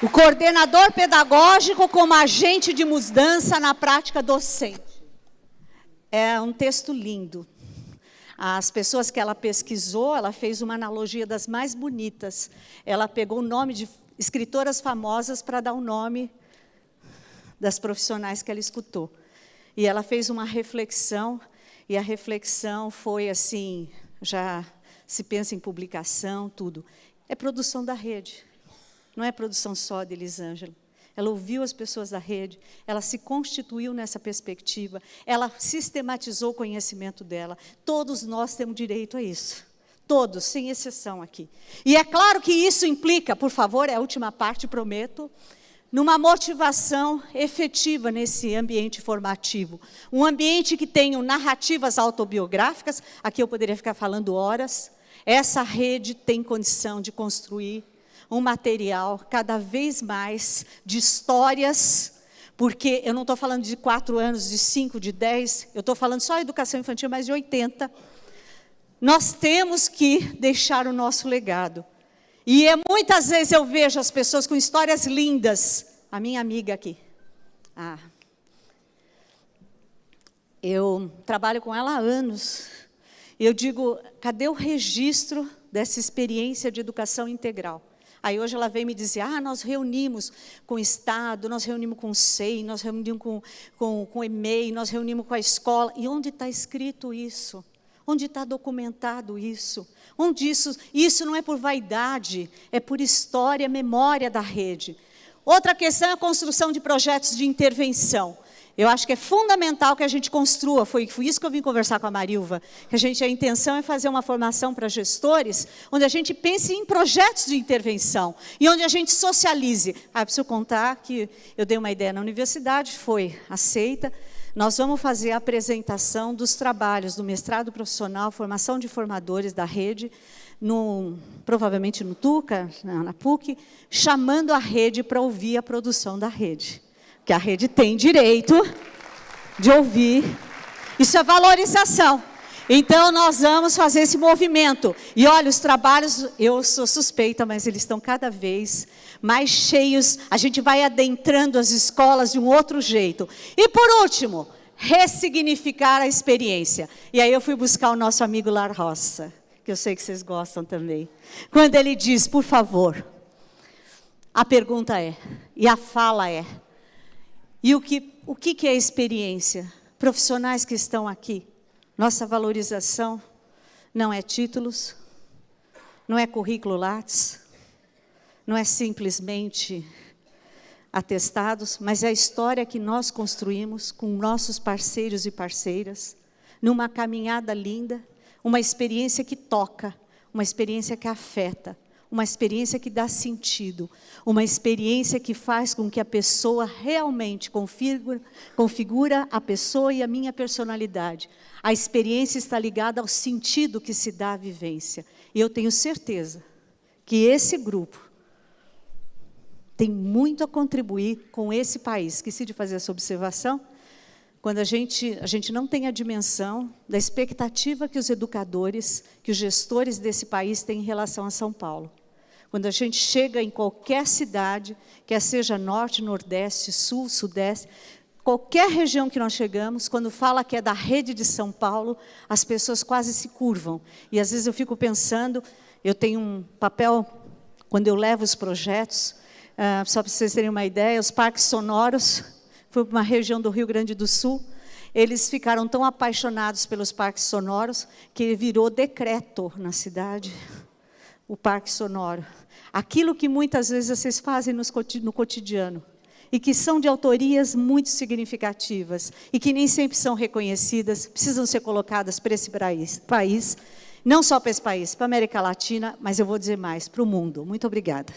O coordenador pedagógico como agente de mudança na prática docente. É um texto lindo. As pessoas que ela pesquisou, ela fez uma analogia das mais bonitas. Ela pegou o nome de escritoras famosas para dar o nome das profissionais que ela escutou. E ela fez uma reflexão, e a reflexão foi assim, já se pensa em publicação, tudo. É produção da rede, não é produção só de Elisângela. Ela ouviu as pessoas da rede, ela se constituiu nessa perspectiva, ela sistematizou o conhecimento dela. Todos nós temos direito a isso. Todos, sem exceção aqui. E é claro que isso implica, por favor, é a última parte, prometo, numa motivação efetiva nesse ambiente formativo. Um ambiente que tenha narrativas autobiográficas, aqui eu poderia ficar falando horas. Essa rede tem condição de construir um material cada vez mais de histórias, porque eu não estou falando de 4 anos, de 5, de 10, eu estou falando só de educação infantil, mais de 80. Nós temos que deixar o nosso legado. E muitas vezes eu vejo as pessoas com histórias lindas. A minha amiga aqui. Eu trabalho com ela há anos. E eu digo, cadê o registro dessa experiência de educação integral? Aí hoje ela veio me dizer, nós reunimos com o Estado, nós reunimos com o SEI, nós reunimos com o EMEI, nós reunimos com a escola. E onde está escrito isso? Onde está documentado isso? Onde isso não é por vaidade, é por história, memória da rede. Outra questão é a construção de projetos de intervenção. Eu acho que é fundamental que a gente construa, foi isso que eu vim conversar com a Marilva, que a intenção é fazer uma formação para gestores, onde a gente pense em projetos de intervenção, e onde a gente socialize. Preciso contar que eu dei uma ideia na universidade, foi aceita. Nós vamos fazer a apresentação dos trabalhos do mestrado profissional, formação de formadores da rede, provavelmente no TUCA, na PUC, chamando a rede para ouvir a produção da rede. Que a rede tem direito de ouvir. Isso é valorização. Então, nós vamos fazer esse movimento. E olha, os trabalhos, eu sou suspeita, mas eles estão cada vez mais cheios. A gente vai adentrando as escolas de um outro jeito. E, por último, ressignificar a experiência. E aí eu fui buscar o nosso amigo Lar Roça, que eu sei que vocês gostam também. Quando ele diz, por favor, a pergunta é, e a fala é, e o que é experiência? Profissionais que estão aqui, nossa valorização não é títulos, não é currículo Lattes, não é simplesmente atestados, mas é a história que nós construímos com nossos parceiros e parceiras, numa caminhada linda, uma experiência que toca, uma experiência que afeta, uma experiência que dá sentido, uma experiência que faz com que a pessoa realmente configura a pessoa e a minha personalidade. A experiência está ligada ao sentido que se dá à vivência. E eu tenho certeza que esse grupo tem muito a contribuir com esse país. Esqueci de fazer essa observação. Quando a gente não tem a dimensão da expectativa que os educadores, que os gestores desse país têm em relação a São Paulo. Quando a gente chega em qualquer cidade, quer seja norte, nordeste, sul, sudeste, qualquer região que nós chegamos, quando fala que é da rede de São Paulo, as pessoas quase se curvam. E às vezes eu fico pensando, eu tenho um papel quando eu levo os projetos, só para vocês terem uma ideia, os parques sonoros, fui para uma região do Rio Grande do Sul, eles ficaram tão apaixonados pelos parques sonoros, que virou decreto na cidade, o parque sonoro. Aquilo que muitas vezes vocês fazem no cotidiano, e que são de autorias muito significativas, e que nem sempre são reconhecidas, precisam ser colocadas para esse país, não só para esse país, para a América Latina, mas eu vou dizer mais, para o mundo. Muito obrigada.